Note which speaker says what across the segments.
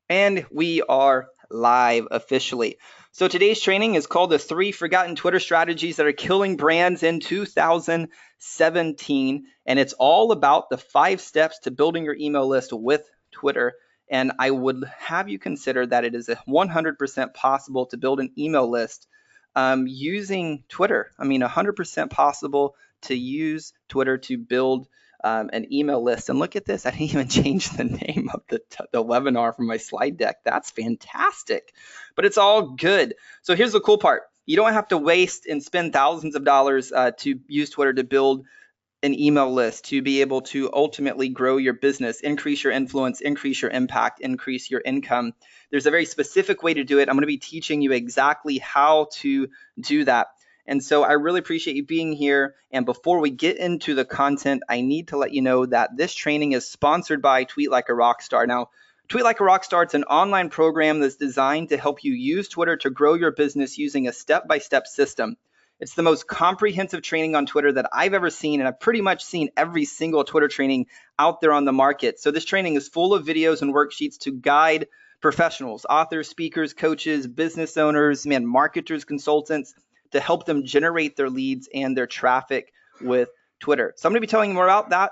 Speaker 1: And we are live officially. So today's training is called the 3 Forgotten Twitter Strategies That Are Killing Brands in 2017. And it's all about the 5 steps to building your email list with Twitter. And I would have you consider that it is 100% possible to build an email list using Twitter. 100% possible to use Twitter to build an email list. And look at this, I didn't even change the name of the webinar from my slide deck. That's fantastic, but it's all good. So here's the cool part. You don't have to waste and spend thousands of dollars to use Twitter to build an email list to be able to ultimately grow your business, increase your influence, increase your impact, increase your income. There's a very specific way to do it. I'm going to be teaching you exactly how to do that. And so I really appreciate you being here. And before we get into the content, I need to let you know that this training is sponsored by Tweet Like a Rockstar. Now, Tweet Like a Rockstar, it's an online program that's designed to help you use Twitter to grow your business using a step-by-step system. It's the most comprehensive training on Twitter that I've ever seen, and I've pretty much seen every single Twitter training out there on the market. So this training is full of videos and worksheets to guide professionals, authors, speakers, coaches, business owners, marketers, consultants, to help them generate their leads and their traffic with Twitter. So I'm going to be telling you more about that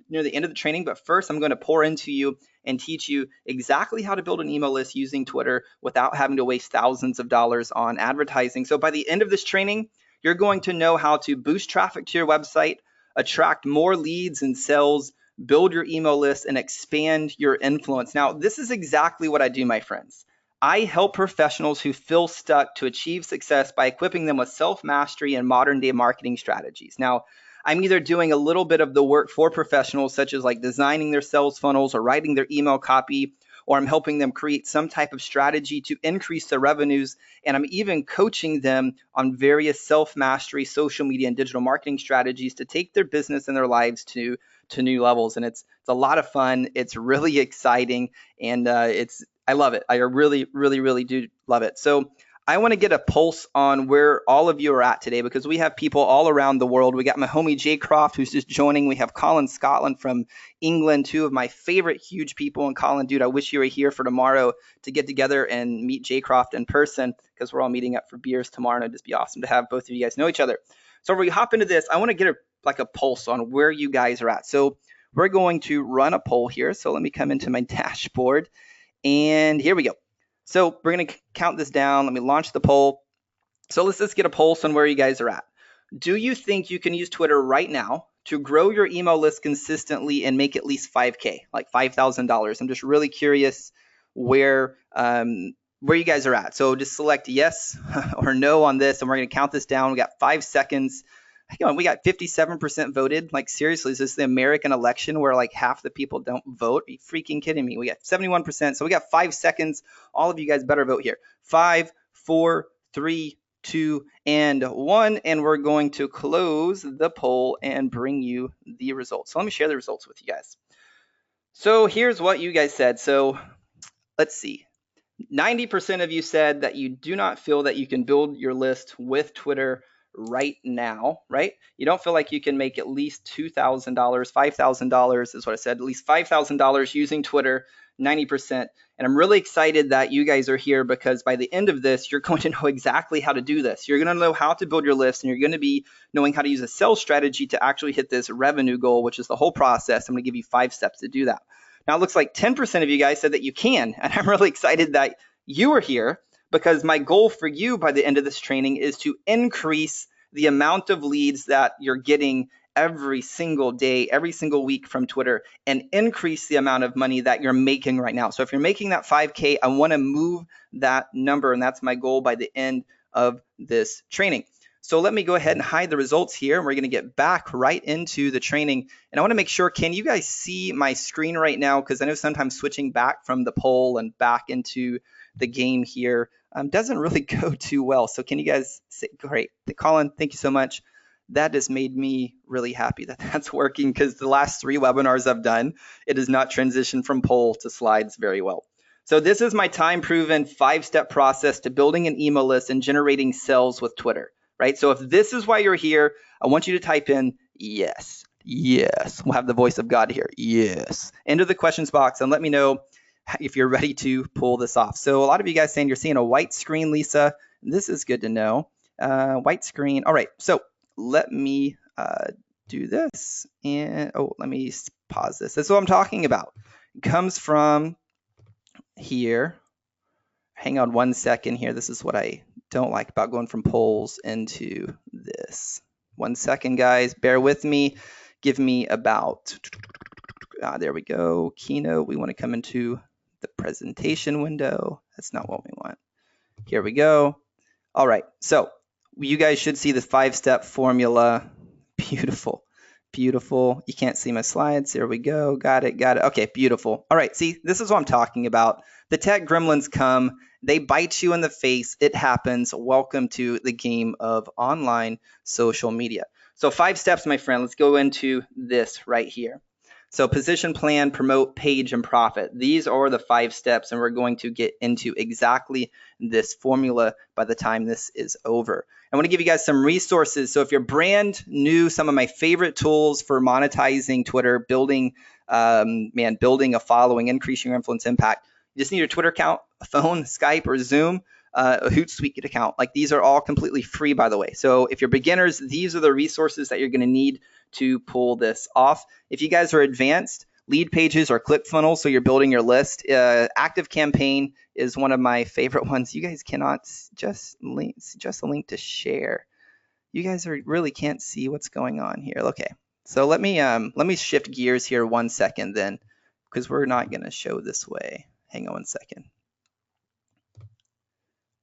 Speaker 1: near the end of the training, but first I'm going to pour into you and teach you exactly how to build an email list using Twitter without having to waste thousands of dollars on advertising. So by the end of this training, you're going to know how to boost traffic to your website, attract more leads and sales, build your email list, and expand your influence. Now, this is exactly what I do, my friends. I help professionals who feel stuck to achieve success by equipping them with self-mastery and modern-day marketing strategies. Now, I'm either doing a little bit of the work for professionals, such as like designing their sales funnels or writing their email copy, or I'm helping them create some type of strategy to increase their revenues. And I'm even coaching them on various self-mastery, social media, and digital marketing strategies to take their business and their lives to new levels. And it's a lot of fun. It's really exciting, and I love it. I really, really, really do love it. So I want to get a pulse on where all of you are at today, because we have people all around the world. We got my homie Jay Croft, who's just joining. We have Colin Scotland from England, two of my favorite huge people. And Colin, dude, I wish you were here for tomorrow to get together and meet Jay Croft in person, because we're all meeting up for beers tomorrow, and it'd just be awesome to have both of you guys know each other. So when we hop into this, I want to get a pulse on where you guys are at. So we're going to run a poll here. So let me come into my dashboard, and here we go. So we're going to count this down. Let me launch the poll. So let's get a pulse on where you guys are at. Do you think you can use Twitter right now to grow your email list consistently and make at least 5K, like $5,000? I'm just really curious where you guys are at. So just select yes or no on this, and we're going to count this down. We got 5 seconds. We got 57% voted. Like, seriously, is this the American election where like half the people don't vote? Are you freaking kidding me? We got 71%. So we got 5 seconds. All of you guys better vote here. 5, 4, 3, 2, and 1. And we're going to close the poll and bring you the results. So let me share the results with you guys. So here's what you guys said. So let's see. 90% of you said that you do not feel that you can build your list with Twitter right now, right? You don't feel like you can make at least $2,000, $5,000 is what I said, at least $5,000 using Twitter, 90%. And I'm really excited that you guys are here, because by the end of this, you're going to know exactly how to do this. You're going to know how to build your list, and you're going to be knowing how to use a sales strategy to actually hit this revenue goal, which is the whole process. I'm going to give you 5 steps to do that. Now, it looks like 10% of you guys said that you can, and I'm really excited that you are here, because my goal for you by the end of this training is to increase the amount of leads that you're getting every single day, every single week from Twitter, and increase the amount of money that you're making right now. So if you're making that 5K, I want to move that number, and that's my goal by the end of this training. So let me go ahead and hide the results here, and we're going to get back right into the training. And I want to make sure, can you guys see my screen right now? Because I know sometimes switching back from the poll and back into the game here doesn't really go too well. So can you guys say, great. Colin, thank you so much. That has made me really happy that that's working, because the last 3 webinars I've done, it has not transitioned from poll to slides very well. So this is my time-proven 5-step process to building an email list and generating sales with Twitter, right? So if this is why you're here, I want you to type in yes. Yes. We'll have the voice of God here. Yes. Enter the questions box and let me know if you're ready to pull this off. So a lot of you guys saying you're seeing a white screen, Lisa. This is good to know. White screen. All right, so let me do this. And let me pause this. That's what I'm talking about. It comes from here. Hang on one second here. This is what I don't like about going from polls into this. 1 second, guys. Bear with me. Give me about, there we go. Keynote. We want to come into the presentation window. That's not what we want. Here we go. All right. So you guys should see the 5-step formula. Beautiful. Beautiful. You can't see my slides. There we go. Got it. Got it. Okay, beautiful. All right. See, this is what I'm talking about. The tech gremlins come. They bite you in the face. It happens. Welcome to the game of online social media. So 5 steps, my friend. Let's go into this right here. So position, plan, promote, page, and profit. These are the 5 steps, and we're going to get into exactly this formula by the time this is over. I want to give you guys some resources. So if you're brand new, some of my favorite tools for monetizing Twitter, building a following, increasing your influence impact. You just need your Twitter account, a phone, Skype, or Zoom, a Hootsuite account. Like, these are all completely free, by the way. So if you're beginners, these are the resources that you're going to need to pull this off. If you guys are advanced, lead pages or ClickFunnels, so you're building your list. ActiveCampaign is one of my favorite ones. You guys cannot just a link to share. You guys really can't see what's going on here. Okay, so let me shift gears here 1 second then, because we're not going to show this way. Hang on 1 second.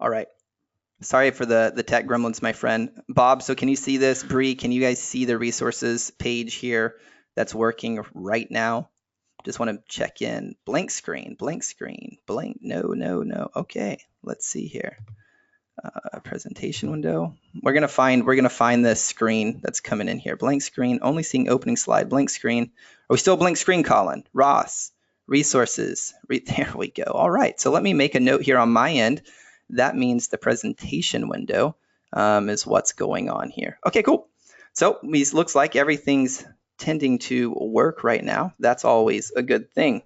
Speaker 1: All right. Sorry for the tech gremlins, my friend. Bob, so can you see this? Bree, can you guys see the resources page here that's working right now? Just want to check in. Blank screen, blank screen, blank. No. Okay, let's see here. Presentation window. We're gonna find this screen that's coming in here. Blank screen, only seeing opening slide. Blank screen. Are we still blank screen, Colin? Ross, resources. There we go. All right. So let me make a note here on my end. That means the presentation window is what's going on here. Okay, cool. So it looks like everything's tending to work right now. That's always a good thing.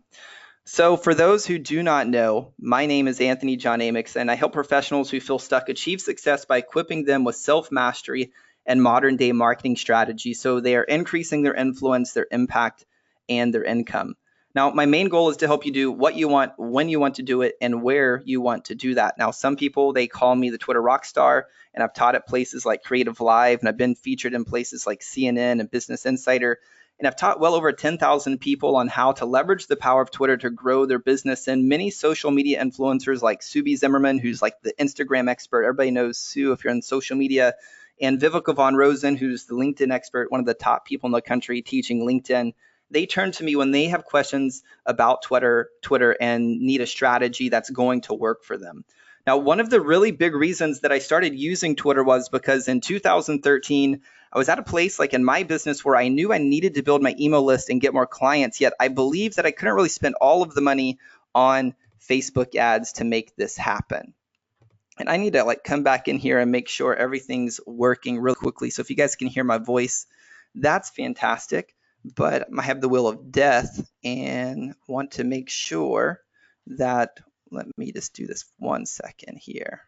Speaker 1: So for those who do not know, my name is Anthony John Amix, and I help professionals who feel stuck achieve success by equipping them with self-mastery and modern-day marketing strategies so they are increasing their influence, their impact, and their income. Now, my main goal is to help you do what you want, when you want to do it, and where you want to do that. Now, some people, they call me the Twitter rock star, and I've taught at places like Creative Live, and I've been featured in places like CNN and Business Insider, and I've taught well over 10,000 people on how to leverage the power of Twitter to grow their business. And many social media influencers like Sue B. Zimmerman, who's like the Instagram expert. Everybody knows Sue if you're in social media. And Vivica Von Rosen, who's the LinkedIn expert, one of the top people in the country teaching LinkedIn. They turn to me when they have questions about Twitter and need a strategy that's going to work for them. Now, one of the really big reasons that I started using Twitter was because in 2013, I was at a place like in my business where I knew I needed to build my email list and get more clients, yet I believed that I couldn't really spend all of the money on Facebook ads to make this happen. And I need to like come back in here and make sure everything's working real quickly. So if you guys can hear my voice, that's fantastic. But I have the wheel of death and want to make sure that, let me just do this 1 second here.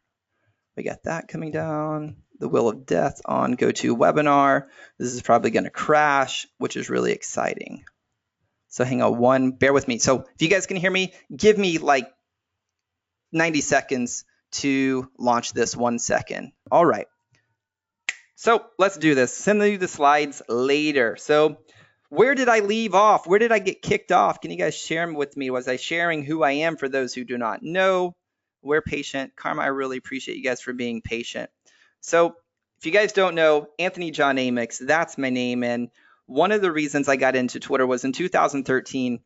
Speaker 1: We got that coming down, the wheel of death on go to webinar. This is probably going to crash, which is really exciting. So hang on bear with me. So if you guys can hear me, give me like 90 seconds to launch this 1 second. All right. So let's do this. Send you the slides later. So where did I leave off? Where did I get kicked off? Can you guys share with me? Was I sharing who I am for those who do not know? We're patient. Karma, I really appreciate you guys for being patient. So if you guys don't know, Anthony John Amix, that's my name. And one of the reasons I got into Twitter was in 2013,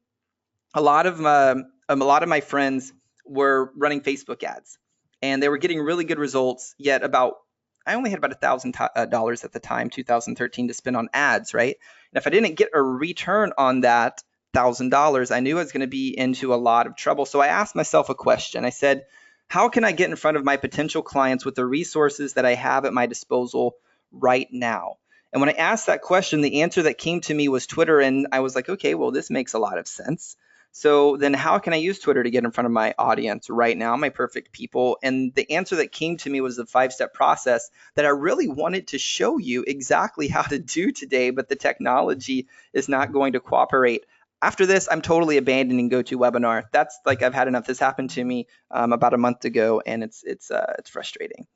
Speaker 1: a lot of my friends were running Facebook ads and they were getting really good results, yet I only had about $1,000 at the time, 2013, to spend on ads, right? And if I didn't get a return on that $1,000, I knew I was going to be into a lot of trouble. So I asked myself a question. I said, how can I get in front of my potential clients with the resources that I have at my disposal right now? And when I asked that question, the answer that came to me was Twitter. And I was like, okay, well, this makes a lot of sense. So then how can I use Twitter to get in front of my audience right now, my perfect people? And the answer that came to me was the 5-step process that I really wanted to show you exactly how to do today, but the technology is not going to cooperate. After this, I'm totally abandoning GoToWebinar. That's like, I've had enough. This happened to me about a month ago, and it's frustrating.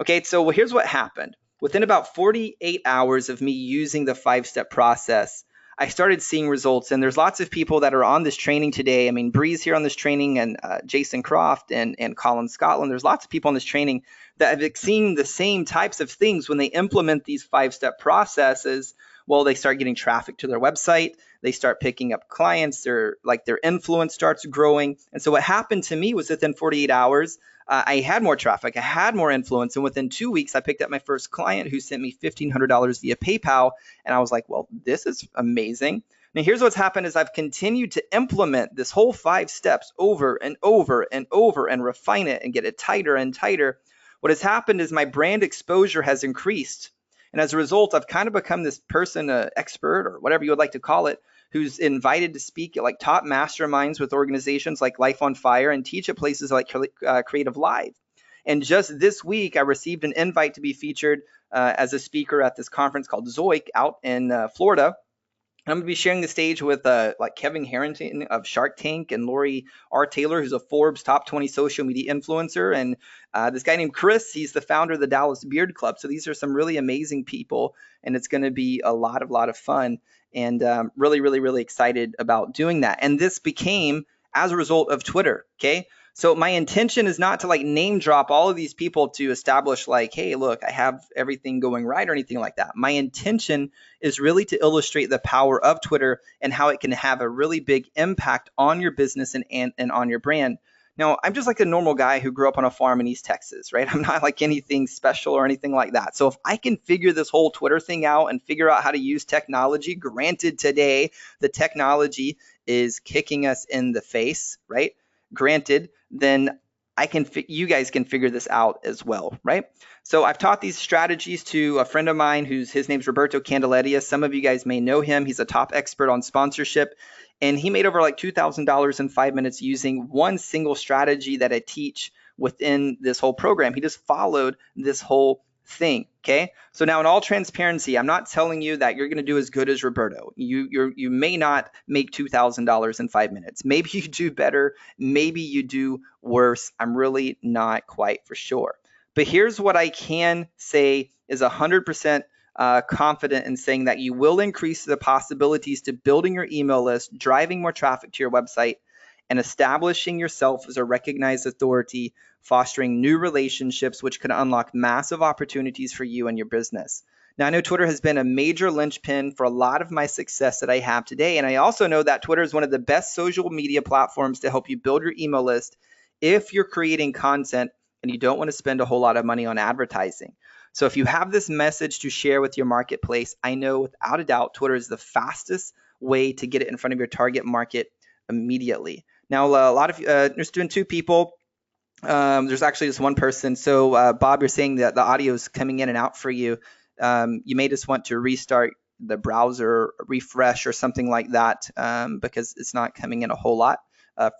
Speaker 1: Okay, so well, here's what happened. Within about 48 hours of me using the 5-step process, I started seeing results. And there's lots of people that are on this training today. I mean, Bree's here on this training, and Jason Croft and Colin Scotland. There's lots of people on this training that have seen the same types of things when they implement these 5-step processes. Well, they start getting traffic to their website. They start picking up clients. Their influence starts growing. And so what happened to me was within 48 hours, I had more traffic, I had more influence, and within 2 weeks, I picked up my first client who sent me $1,500 via PayPal, and I was like, well, this is amazing. Now, here's what's happened is I've continued to implement this whole 5 steps over and over and over and refine it and get it tighter and tighter. What has happened is my brand exposure has increased, and as a result, I've kind of become this person, expert, or whatever you would like to call it, who's invited to speak at like top masterminds with organizations like Life on Fire and teach at places like Creative Live. And just this week, I received an invite to be featured as a speaker at this conference called Zoic out in Florida. I'm going to be sharing the stage with like Kevin Harrington of Shark Tank and Lori R. Taylor, who's a Forbes top 20 social media influencer. And this guy named Chris, he's the founder of the Dallas Beard Club. So these are some really amazing people, and it's going to be a lot of fun. And really, really, really excited about doing that. And this became as a result of Twitter, okay? So my intention is not to like name drop all of these people to establish like, hey, look, I have everything going right or anything like that. My intention is really to illustrate the power of Twitter and how it can have a really big impact on your business and on your brand. Now, I'm just like a normal guy who grew up on a farm in East Texas, right? I'm not like anything special or anything like that. So if I can figure this whole Twitter thing out and figure out how to use technology, granted today, the technology is kicking us in the face, right? Granted, then you guys can figure this out as well, right? So I've taught these strategies to a friend of mine his name's Roberto Candelaria. Some of you guys may know him. He's a top expert on sponsorship, and he made over like $2,000 in 5 minutes using one single strategy that I teach within this whole program. He just followed this whole thing. Okay. So now in all transparency, I'm not telling you that you're going to do as good as Roberto. You may not make $2,000 in 5 minutes. Maybe you do better. Maybe you do worse. I'm really not quite for sure. But here's what I can say is 100% confident in saying that you will increase the possibilities to building your email list, driving more traffic to your website, and establishing yourself as a recognized authority, fostering new relationships, which can unlock massive opportunities for you and your business. Now, I know Twitter has been a major linchpin for a lot of my success that I have today. And I also know that Twitter is one of the best social media platforms to help you build your email list if you're creating content and you don't want to spend a whole lot of money on advertising. So if you have this message to share with your marketplace, I know without a doubt, Twitter is the fastest way to get it in front of your target market immediately. Now, a lot of there's doing 2 people. There's actually just one person. So Bob, you're saying that the audio is coming in and out for you. You may just want to restart the browser, refresh or something like that, because it's not coming in a whole lot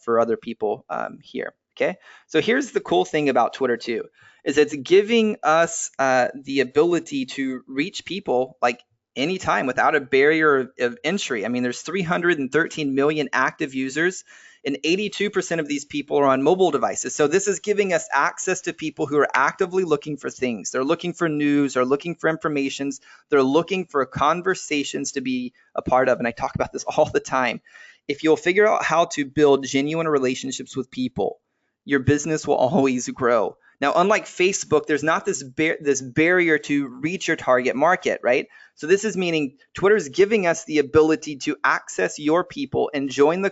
Speaker 1: for other people here. Okay. So here's the cool thing about Twitter too, is it's giving us the ability to reach people like anytime without a barrier of entry. I mean, there's 313 million active users, and 82% of these people are on mobile devices. So this is giving us access to people who are actively looking for things. They're looking for news, they're looking for informations, they're looking for conversations to be a part of. And I talk about this all the time. If you'll figure out how to build genuine relationships with people, your business will always grow. Now, unlike Facebook, there's not this barrier to reach your target market, right? So this is meaning Twitter is giving us the ability to access your people and join the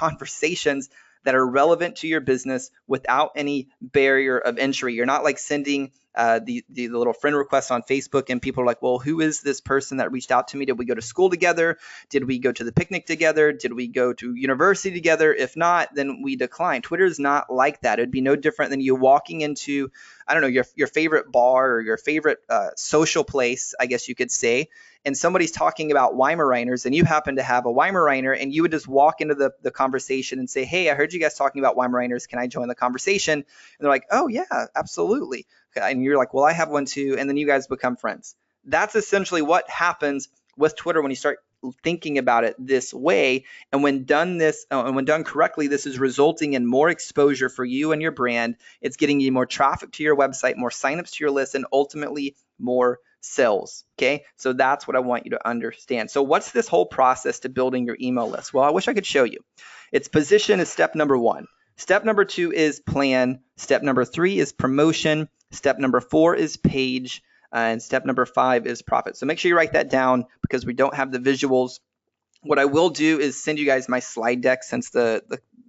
Speaker 1: conversations that are relevant to your business without any barrier of entry. You're not like sending the little friend requests on Facebook and people are like, well, who is this person that reached out to me? Did we go to school together? Did we go to the picnic together? Did we go to university together? If not, then we decline. Twitter is not like that. It'd be no different than you walking into, I don't know, your favorite bar or your favorite social place, I guess you could say, and somebody's talking about Weimaraners and you happen to have a Weimaraner, and you would just walk into the conversation and say, hey, I heard you guys talking about Weimaraners. Can I join the conversation? And they're like, oh, yeah, absolutely. And you're like, well, I have one too. And then you guys become friends. That's essentially what happens with Twitter when you start thinking about it this way. And when done correctly, this is resulting in more exposure for you and your brand. It's getting you more traffic to your website, more signups to your list, and ultimately more sales. Okay, so that's what I want you to understand. So what's this whole process to building your email list? Well, I wish I could show you. It's position is step number 1. Step number 2 is plan. Step number 3 is promotion. Step number 4 is page. And step number 5 is profit. So make sure you write that down because we don't have the visuals. What I will do is send you guys my slide deck since the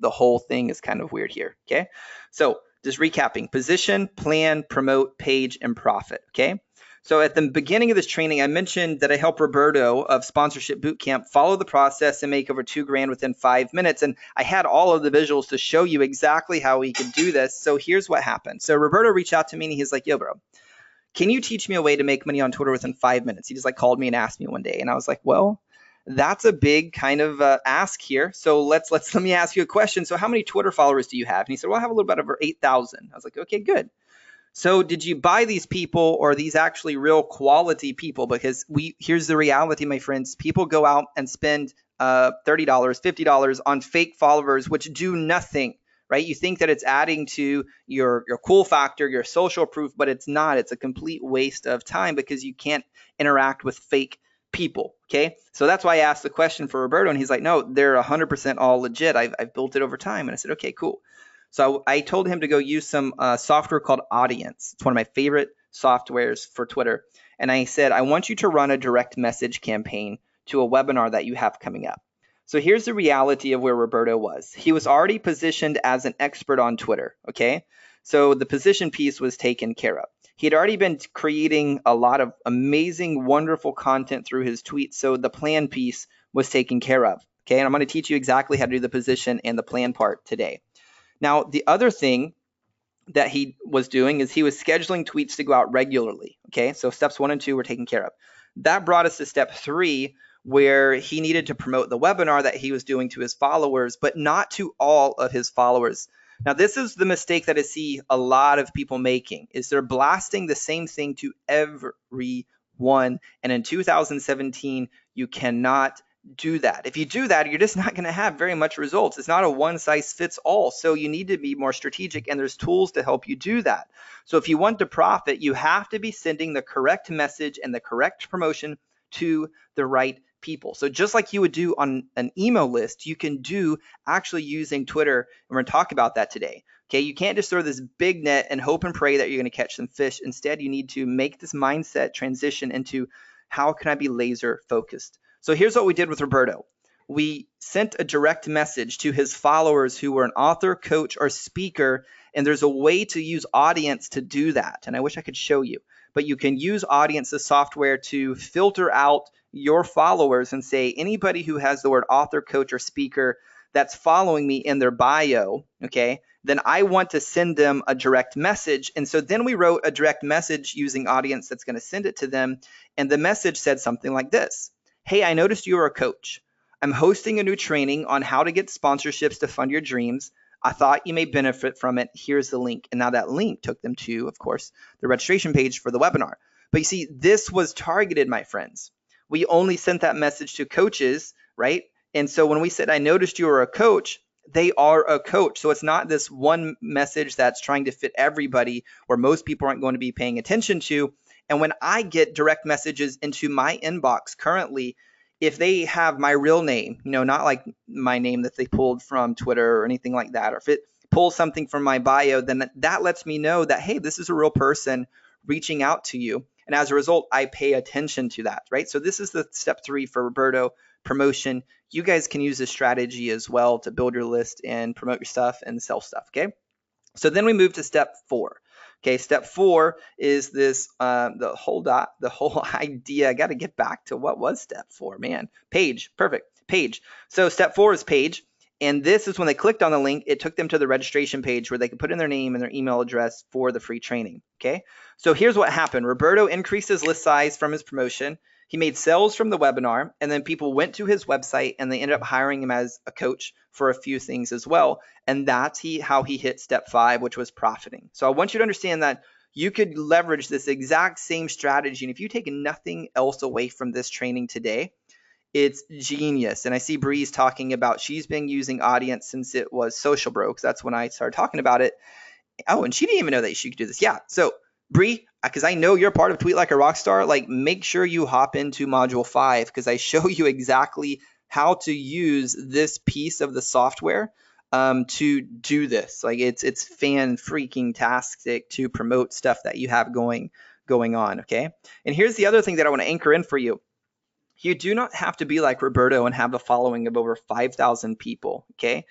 Speaker 1: whole thing is kind of weird here. Okay, so just recapping: position, plan, promote, page, and profit. Okay. So at the beginning of this training, I mentioned that I helped Roberto of Sponsorship Bootcamp follow the process and make over $2,000 within 5 minutes. And I had all of the visuals to show you exactly how he could do this. So here's what happened. So Roberto reached out to me and he's like, yo, bro, can you teach me a way to make money on Twitter within 5 minutes? He just called me and asked me one day. And I was like, well, that's a big kind of ask here. So let me ask you a question. So how many Twitter followers do you have? And he said, well, I have a little bit over 8,000. I was like, okay, good. So did you buy these people, or are these actually real quality people? Because here's the reality, my friends. People go out and spend $30, $50 on fake followers, which do nothing, right? You think that it's adding to your cool factor, your social proof, but it's not. It's a complete waste of time because you can't interact with fake people. Okay. So that's why I asked the question for Roberto, and he's like, no, they're 100% all legit. I've built it over time. And I said, okay, cool. So I told him to go use some software called Audience. It's one of my favorite softwares for Twitter. And I said, I want you to run a direct message campaign to a webinar that you have coming up. So here's the reality of where Roberto was. He was already positioned as an expert on Twitter, okay? So the position piece was taken care of. He had already been creating a lot of amazing, wonderful content through his tweets, so the plan piece was taken care of, okay? And I'm going to teach you exactly how to do the position and the plan part today. Now, the other thing that he was doing is he was scheduling tweets to go out regularly, okay? So steps 1 and 2 were taken care of. That brought us to step 3, where he needed to promote the webinar that he was doing to his followers, but not to all of his followers. Now, this is the mistake that I see a lot of people making, is they're blasting the same thing to everyone. And in 2017, you cannot do that. If you do that, you're just not going to have very much results. It's not a one size fits all. So you need to be more strategic, and there's tools to help you do that. So if you want to profit, you have to be sending the correct message and the correct promotion to the right people. So just like you would do on an email list, you can do actually using Twitter. And we're going to talk about that today. Okay, you can't just throw this big net and hope and pray that you're going to catch some fish. Instead, you need to make this mindset transition into how can I be laser focused? So here's what we did with Roberto. We sent a direct message to his followers who were an author, coach, or speaker, and there's a way to use Audience to do that. And I wish I could show you, but you can use Audience's software to filter out your followers and say anybody who has the word author, coach, or speaker that's following me in their bio, okay, then I want to send them a direct message. And so then we wrote a direct message using Audience that's going to send it to them. And the message said something like this. Hey, I noticed you are a coach. I'm hosting a new training on how to get sponsorships to fund your dreams. I thought you may benefit from it. Here's the link. And now that link took them to, of course, the registration page for the webinar. But you see, this was targeted, my friends. We only sent that message to coaches, right? And so when we said, I noticed you were a coach, they are a coach. So it's not this one message that's trying to fit everybody or most people aren't going to be paying attention to. And when I get direct messages into my inbox currently, if they have my real name, not like my name that they pulled from Twitter or anything like that, or if it pulls something from my bio, then that lets me know that, hey, this is a real person reaching out to you. And as a result, I pay attention to that, right? So this is the step 3 for Roberto, promotion. You guys can use this strategy as well to build your list and promote your stuff and sell stuff, okay? So then we move to step 4. Okay, step 4 is this the whole idea. I got to get back to what was step 4, man. Page, perfect, page. So step 4 is page, and this is when they clicked on the link, it took them to the registration page where they could put in their name and their email address for the free training. Okay, so here's what happened. Roberto increased his list size from his promotion. He made sales from the webinar, and then people went to his website and they ended up hiring him as a coach for a few things as well. And that's how he hit step 5, which was profiting. So I want you to understand that you could leverage this exact same strategy. And if you take nothing else away from this training today, it's genius. And I see Bree's talking about she's been using Audience since it was Social Bro, because that's when I started talking about it. Oh, and she didn't even know that she could do this. Yeah. So Bree, because I know you're part of Tweet Like a Rockstar, like make sure you hop into module 5, because I show you exactly how to use this piece of the software to do this. Like it's fan freaking tastic to promote stuff that you have going on. Okay. And here's the other thing that I want to anchor in for you. You do not have to be like Roberto and have a following of over 5,000 people. Okay.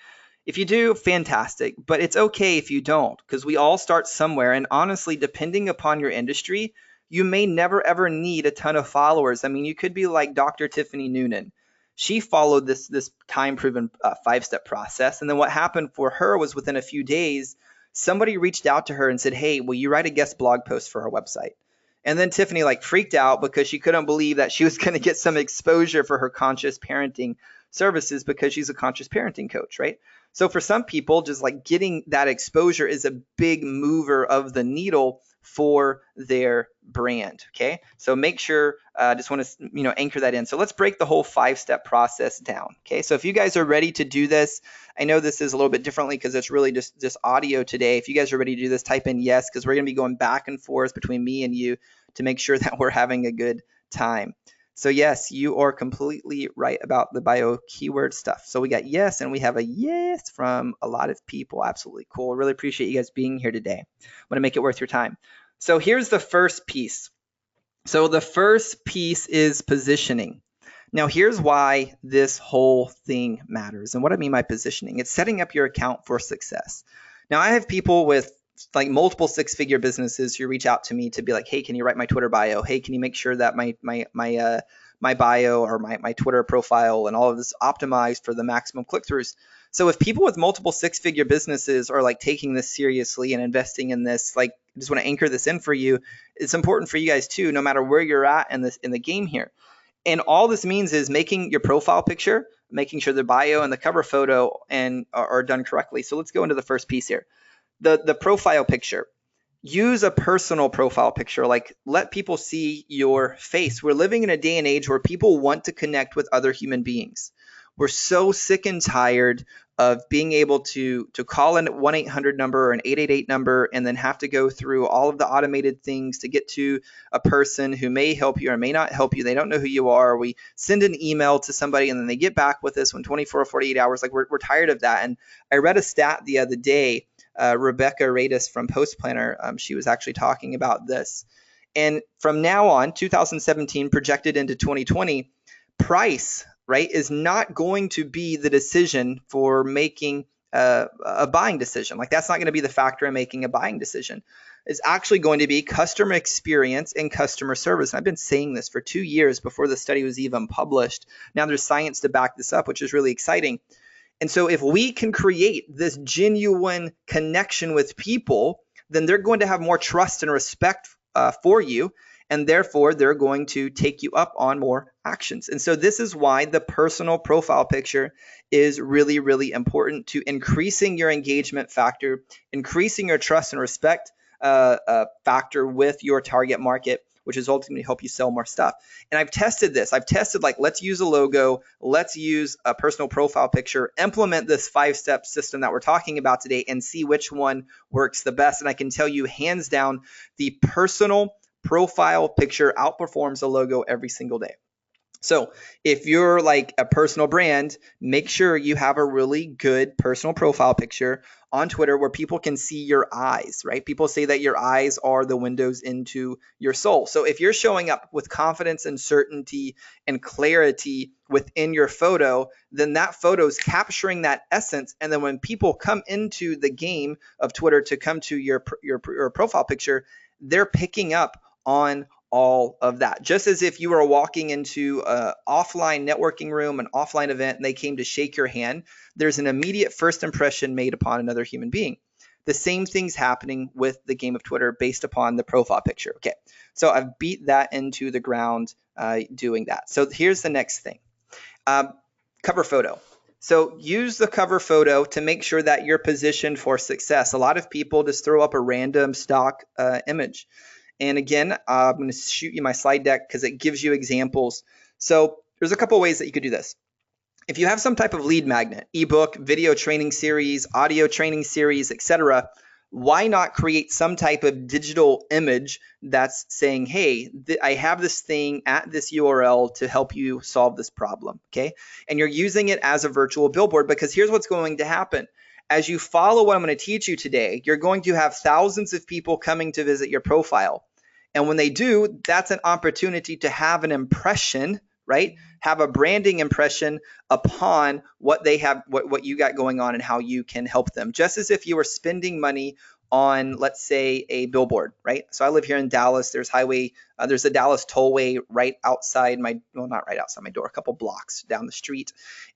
Speaker 1: If you do, fantastic, but it's okay if you don't, because we all start somewhere. And honestly, depending upon your industry, you may never ever need a ton of followers. I mean, you could be like Dr. Tiffany Noonan. She followed this time-proven 5-step process. And then what happened for her was within a few days, somebody reached out to her and said, hey, will you write a guest blog post for our website? And then Tiffany like freaked out because she couldn't believe that she was going to get some exposure for her conscious parenting services, because she's a conscious parenting coach, right? So for some people, just like getting that exposure is a big mover of the needle for their brand. Okay. So make sure, just want to, anchor that in. So let's break the whole 5-step process down. Okay. So if you guys are ready to do this, I know this is a little bit differently because it's really just audio today. If you guys are ready to do this, type in yes, because we're going to be going back and forth between me and you to make sure that we're having a good time. So yes, you are completely right about the bio keyword stuff. So we got yes, and we have a yes from a lot of people. Absolutely cool. Really appreciate you guys being here today. I'm going to make it worth your time. So here's the first piece. So the first piece is positioning. Now here's why this whole thing matters. And what I mean by positioning, it's setting up your account for success. Now I have people with like multiple 6-figure businesses who reach out to me to be like, hey, can you write my Twitter bio? Hey, can you make sure that my bio or my Twitter profile and all of this optimized for the maximum click-throughs? So if people with multiple 6-figure businesses are like taking this seriously and investing in this, like I just want to anchor this in for you. It's important for you guys too, no matter where you're at in the game here. And all this means is making your profile picture, making sure the bio and the cover photo are done correctly. So let's go into the first piece here. The profile picture. Use a personal profile picture, like let people see your face. We're living in a day and age where people want to connect with other human beings. We're so sick and tired of being able to call in a 1-800 number or an 888 number and then have to go through all of the automated things to get to a person who may help you or may not help you. They don't know who you are. We send an email to somebody and then they get back with us in 24 or 48 hours. Like we're tired of that. And I read a stat the other day. Rebecca Radis from Post Planner, she was actually talking about this. And from now on, 2017 projected into 2020, price, right, is not going to be the decision for making a buying decision. Like that's not going to be the factor in making a buying decision. It's actually going to be customer experience and customer service. And I've been saying this for 2 years before the study was even published. Now there's science to back this up, which is really exciting. And so if we can create this genuine connection with people, then they're going to have more trust and respect for you. And therefore, they're going to take you up on more actions. And so this is why the personal profile picture is really, really important to increasing your engagement factor, increasing your trust and respect factor with your target market, which is ultimately help you sell more stuff. And I've tested this. I've tested like, let's use a logo, let's use a personal profile picture, implement this 5-step system that we're talking about today and see which one works the best. And I can tell you hands down, the personal profile picture outperforms a logo every single day. So if you're like a personal brand, make sure you have a really good personal profile picture on Twitter where people can see your eyes, right? People say that your eyes are the windows into your soul. So if you're showing up with confidence and certainty and clarity within your photo, then that photo is capturing that essence. And then when people come into the game of Twitter to come to your profile picture, they're picking up on all of that. Just as if you were walking into an offline networking room, an offline event, and they came to shake your hand, there's an immediate first impression made upon another human being. The same thing's happening with the game of Twitter based upon the profile picture. Okay, so I've beat that into the ground doing that. So here's the next thing. Cover photo. So use the cover photo to make sure that you're positioned for success. A lot of people just throw up a random stock image. And again, I'm going to shoot you my slide deck because it gives you examples. So there's a couple ways that you could do this. If you have some type of lead magnet, ebook, video training series, audio training series, etc., why not create some type of digital image that's saying, hey, I have this thing at this URL to help you solve this problem, okay? And you're using it as a virtual billboard, because here's what's going to happen. As you follow what I'm going to teach you today, you're going to have thousands of people coming to visit your profile. And when they do, that's an opportunity to have an impression, right? Have a branding impression upon what they have, what you got going on and how you can help them. Just as if you were spending money on, let's say, a billboard, right? So I live here in Dallas. There's there's a Dallas tollway right outside well, not right outside my door, a couple blocks down the street.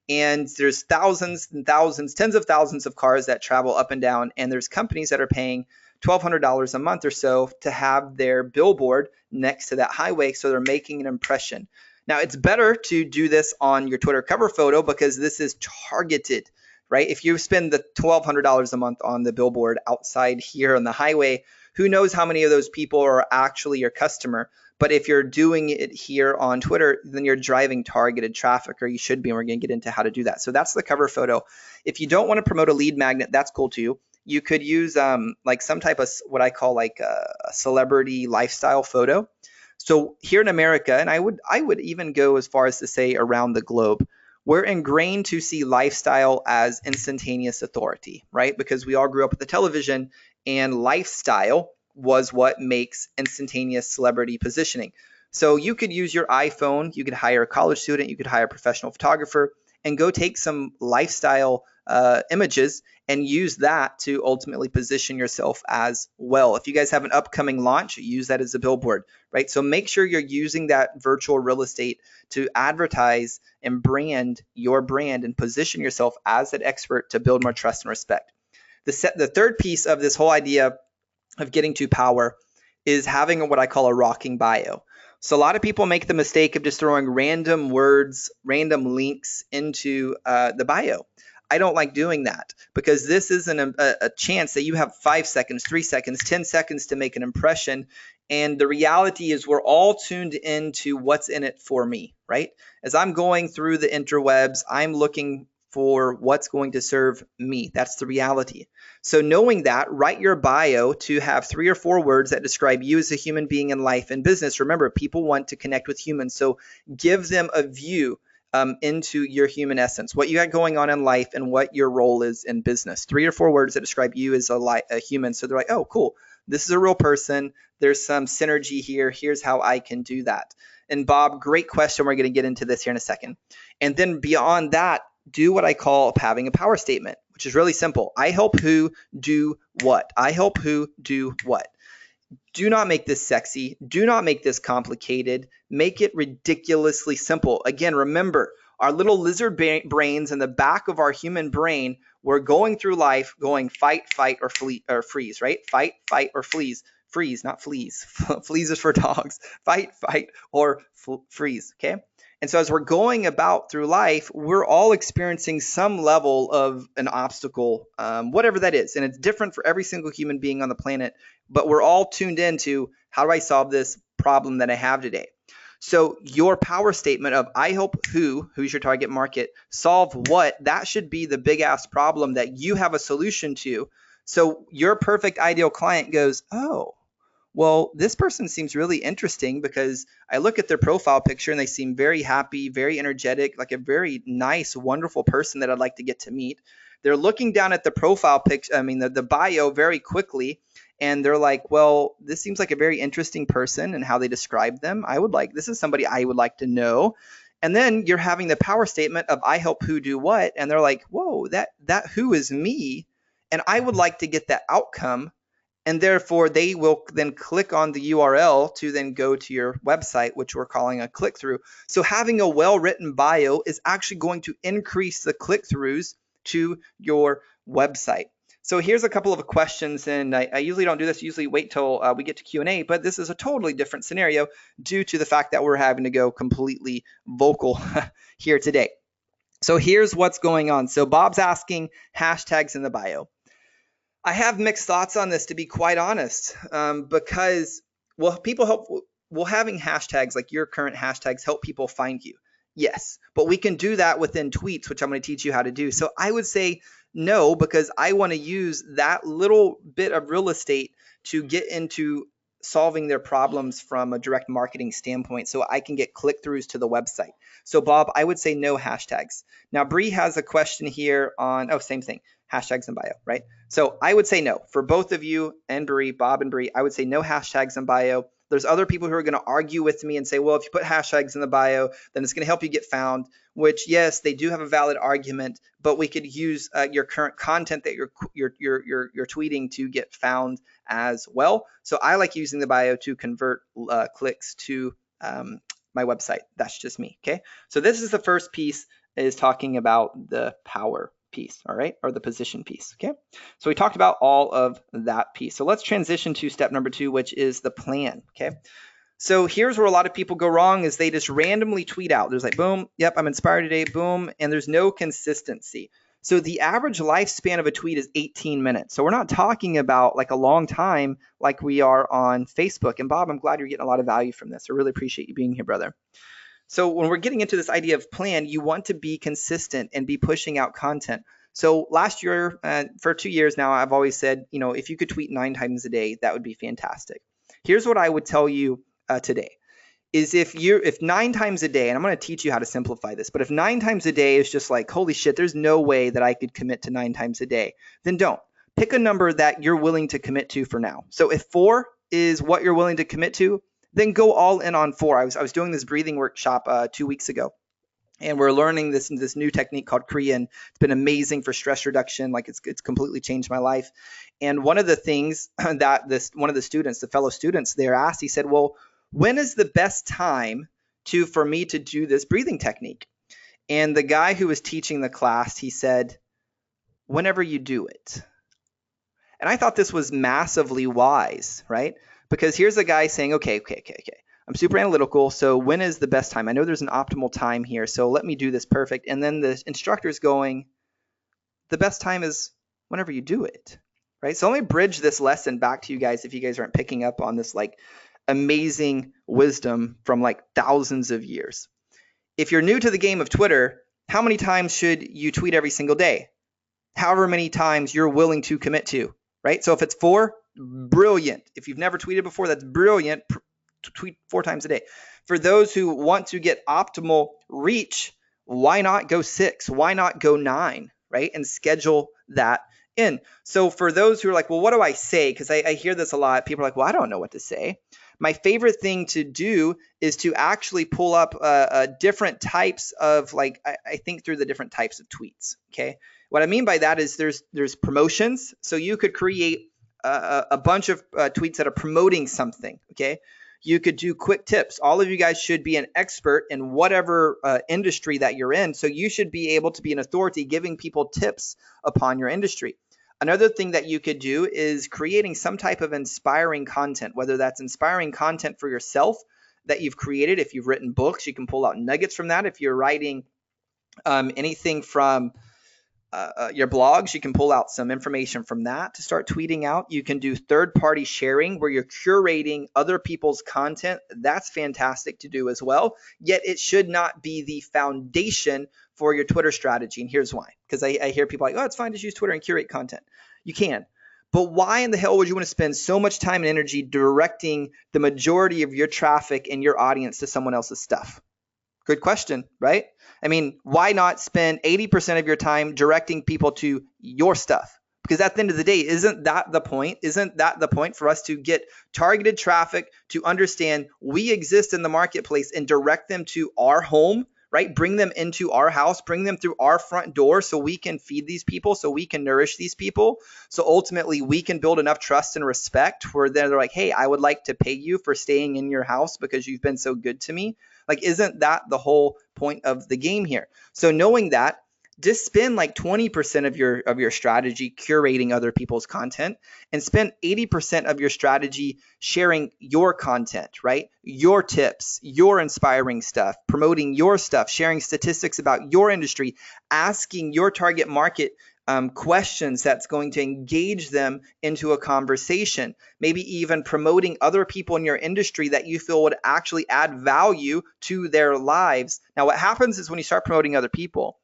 Speaker 1: And there's thousands and thousands, tens of thousands of cars that travel up and down. And there's companies that are paying $1,200 a month or so to have their billboard next to that highway. So they're making an impression. Now, it's better to do this on your Twitter cover photo because this is targeted, right? If you spend the $1,200 a month on the billboard outside here on the highway, who knows how many of those people are actually your customer. But if you're doing it here on Twitter, then you're driving targeted traffic, or you should be, and we're going to get into how to do that. So that's the cover photo. If you don't want to promote a lead magnet, that's cool too. You could use like some type of what I call like a celebrity lifestyle photo. So here in America, and I would even go as far as to say around the globe, we're ingrained to see lifestyle as instantaneous authority, right? Because we all grew up with the television, and lifestyle was what makes instantaneous celebrity positioning. So you could use your iPhone, you could hire a college student, you could hire a professional photographer, and go take some lifestyle images and use that to ultimately position yourself as well. If you guys have an upcoming launch, use that as a billboard, right? So make sure you're using that virtual real estate to advertise and brand your brand and position yourself as an expert to build more trust and respect. The third piece of this whole idea of getting to power is having what I call a rocking bio. So a lot of people make the mistake of just throwing random words, random links into the bio. I don't like doing that, because this isn't a chance that you have 5 seconds, 3 seconds, 10 seconds to make an impression. And the reality is we're all tuned into what's in it for me, right? As I'm going through the interwebs, I'm looking for what's going to serve me. That's the reality. So knowing that, write your bio to have 3 or 4 words that describe you as a human being in life and business. Remember, people want to connect with humans. So give them a view into your human essence, what you got going on in life and what your role is in business. 3 or 4 words that describe you as a human. So they're like, oh, cool. This is a real person. There's some synergy here. Here's how I can do that. And Bob, great question. We're going to get into this here in a second. And then beyond that, do what I call having a power statement, which is really simple. I help who do what. I help who do what. Do not make this sexy. Do not make this complicated. Make it ridiculously simple. Again, remember, our little lizard brains in the back of our human brain, we're going through life going fight, fight, or freeze, right? Fight, fight, or freeze. Freeze, not fleas. Fleas is for dogs. Fight, fight, or freeze, okay? And so as we're going about through life, we're all experiencing some level of an obstacle, whatever that is. And it's different for every single human being on the planet, but we're all tuned into how do I solve this problem that I have today? So your power statement of I help who's your target market, solve what, that should be the big ass problem that you have a solution to. So your perfect ideal client goes, oh, well, this person seems really interesting because I look at their profile picture and they seem very happy, very energetic, like a very nice, wonderful person that I'd like to get to meet. They're looking down at the profile picture, the bio very quickly, and they're like, well, this seems like a very interesting person and how they describe them. This is somebody I would like to know. And then you're having the power statement of I help who do what, and they're like, whoa, that who is me, and I would like to get that outcome. And therefore, they will then click on the URL to then go to your website, which we're calling a click-through. So having a well-written bio is actually going to increase the click-throughs to your website. So here's a couple of questions, and I usually don't do this. Usually wait till we get to Q&A, but this is a totally different scenario due to the fact that we're having to go completely vocal here today. So here's what's going on. So Bob's asking hashtags in the bio. I have mixed thoughts on this, to be quite honest, because will having hashtags like your current hashtags help people find you? Yes, but we can do that within tweets, which I'm going to teach you how to do. So I would say no, because I want to use that little bit of real estate to get into solving their problems from a direct marketing standpoint so I can get click-throughs to the website. So Bob, I would say no hashtags. Now Bree has a question here on, same thing, hashtags in bio, right? So I would say no. For both of you and Bree, Bob and Bree, I would say no hashtags in bio. There's other people who are going to argue with me and say, well, if you put hashtags in the bio, then it's going to help you get found, which, yes, they do have a valid argument, but we could use your current content that you're tweeting to get found as well. So I like using the bio to convert clicks to my website. That's just me, okay? So this is the first piece, is talking about the power piece, all right, or the position piece, okay? So we talked about all of that piece. So let's transition to step number 2, which is the plan, okay? So here's where a lot of people go wrong, is they just randomly tweet out. There's like, boom, yep, I'm inspired today, boom, and there's no consistency. So the average lifespan of a tweet is 18 minutes. So we're not talking about like a long time like we are on Facebook. And Bob, I'm glad you're getting a lot of value from this. I really appreciate you being here, brother. So when we're getting into this idea of plan, you want to be consistent and be pushing out content. So last year, for 2 years now, I've always said, if you could tweet 9 times a day, that would be fantastic. Here's what I would tell you today is if 9 times a day, and I'm going to teach you how to simplify this, but if 9 times a day is just like, holy shit, there's no way that I could commit to 9 times a day, then don't. Pick a number that you're willing to commit to for now. So if 4 is what you're willing to commit to, then go all in on 4. I was doing this breathing workshop 2 weeks ago, and we're learning this new technique called Kriyan. It's been amazing for stress reduction. Like it's completely changed my life. And one of the things that one of the students, the fellow students there asked, he said, well, when is the best time for me to do this breathing technique? And the guy who was teaching the class, he said, whenever you do it. And I thought this was massively wise, right? Because here's a guy saying, okay. I'm super analytical. So when is the best time? I know there's an optimal time here. So let me do this perfect. And then the instructor's going, the best time is whenever you do it, right? So let me bridge this lesson back to you guys if you guys aren't picking up on this like amazing wisdom from like thousands of years. If you're new to the game of Twitter, how many times should you tweet every single day? However many times you're willing to commit to, right? So if it's 4, brilliant. If you've never tweeted before, that's brilliant. Tweet 4 times a day. For those who want to get optimal reach, why not go 6? Why not go 9, right? And schedule that in. So for those who are like, well, what do I say? Because I hear this a lot. People are like, well, I don't know what to say. My favorite thing to do is to actually pull up different types of I think through the different types of tweets. Okay. What I mean by that is there's promotions. So you could create a bunch of tweets that are promoting something. Okay. You could do quick tips. All of you guys should be an expert in whatever industry that you're in. So you should be able to be an authority giving people tips upon your industry. Another thing that you could do is creating some type of inspiring content, whether that's inspiring content for yourself that you've created. If you've written books, you can pull out nuggets from that. If you're writing anything from your blogs, you can pull out some information from that to start tweeting out. You can do third-party sharing where you're curating other people's content. That's fantastic to do as well. Yet it should not be the foundation for your Twitter strategy. And here's why. Because I hear people like, oh, it's fine to use Twitter and curate content. You can. But why in the hell would you want to spend so much time and energy directing the majority of your traffic and your audience to someone else's stuff? Good question, right? I mean, why not spend 80% of your time directing people to your stuff? Because at the end of the day, isn't that the point? Isn't that the point for us to get targeted traffic, to understand we exist in the marketplace and direct them to our home, right? Bring them into our house, bring them through our front door so we can feed these people, so we can nourish these people. So ultimately, we can build enough trust and respect where they're like, hey, I would like to pay you for staying in your house because you've been so good to me. Like, isn't that the whole point of the game here? So knowing that, just spend like 20% of your strategy curating other people's content, and spend 80% of your strategy sharing your content, right? Your tips, your inspiring stuff, promoting your stuff, sharing statistics about your industry, asking your target market questions that's going to engage them into a conversation, maybe even promoting other people in your industry that you feel would actually add value to their lives. Now, what happens is when you start promoting other people,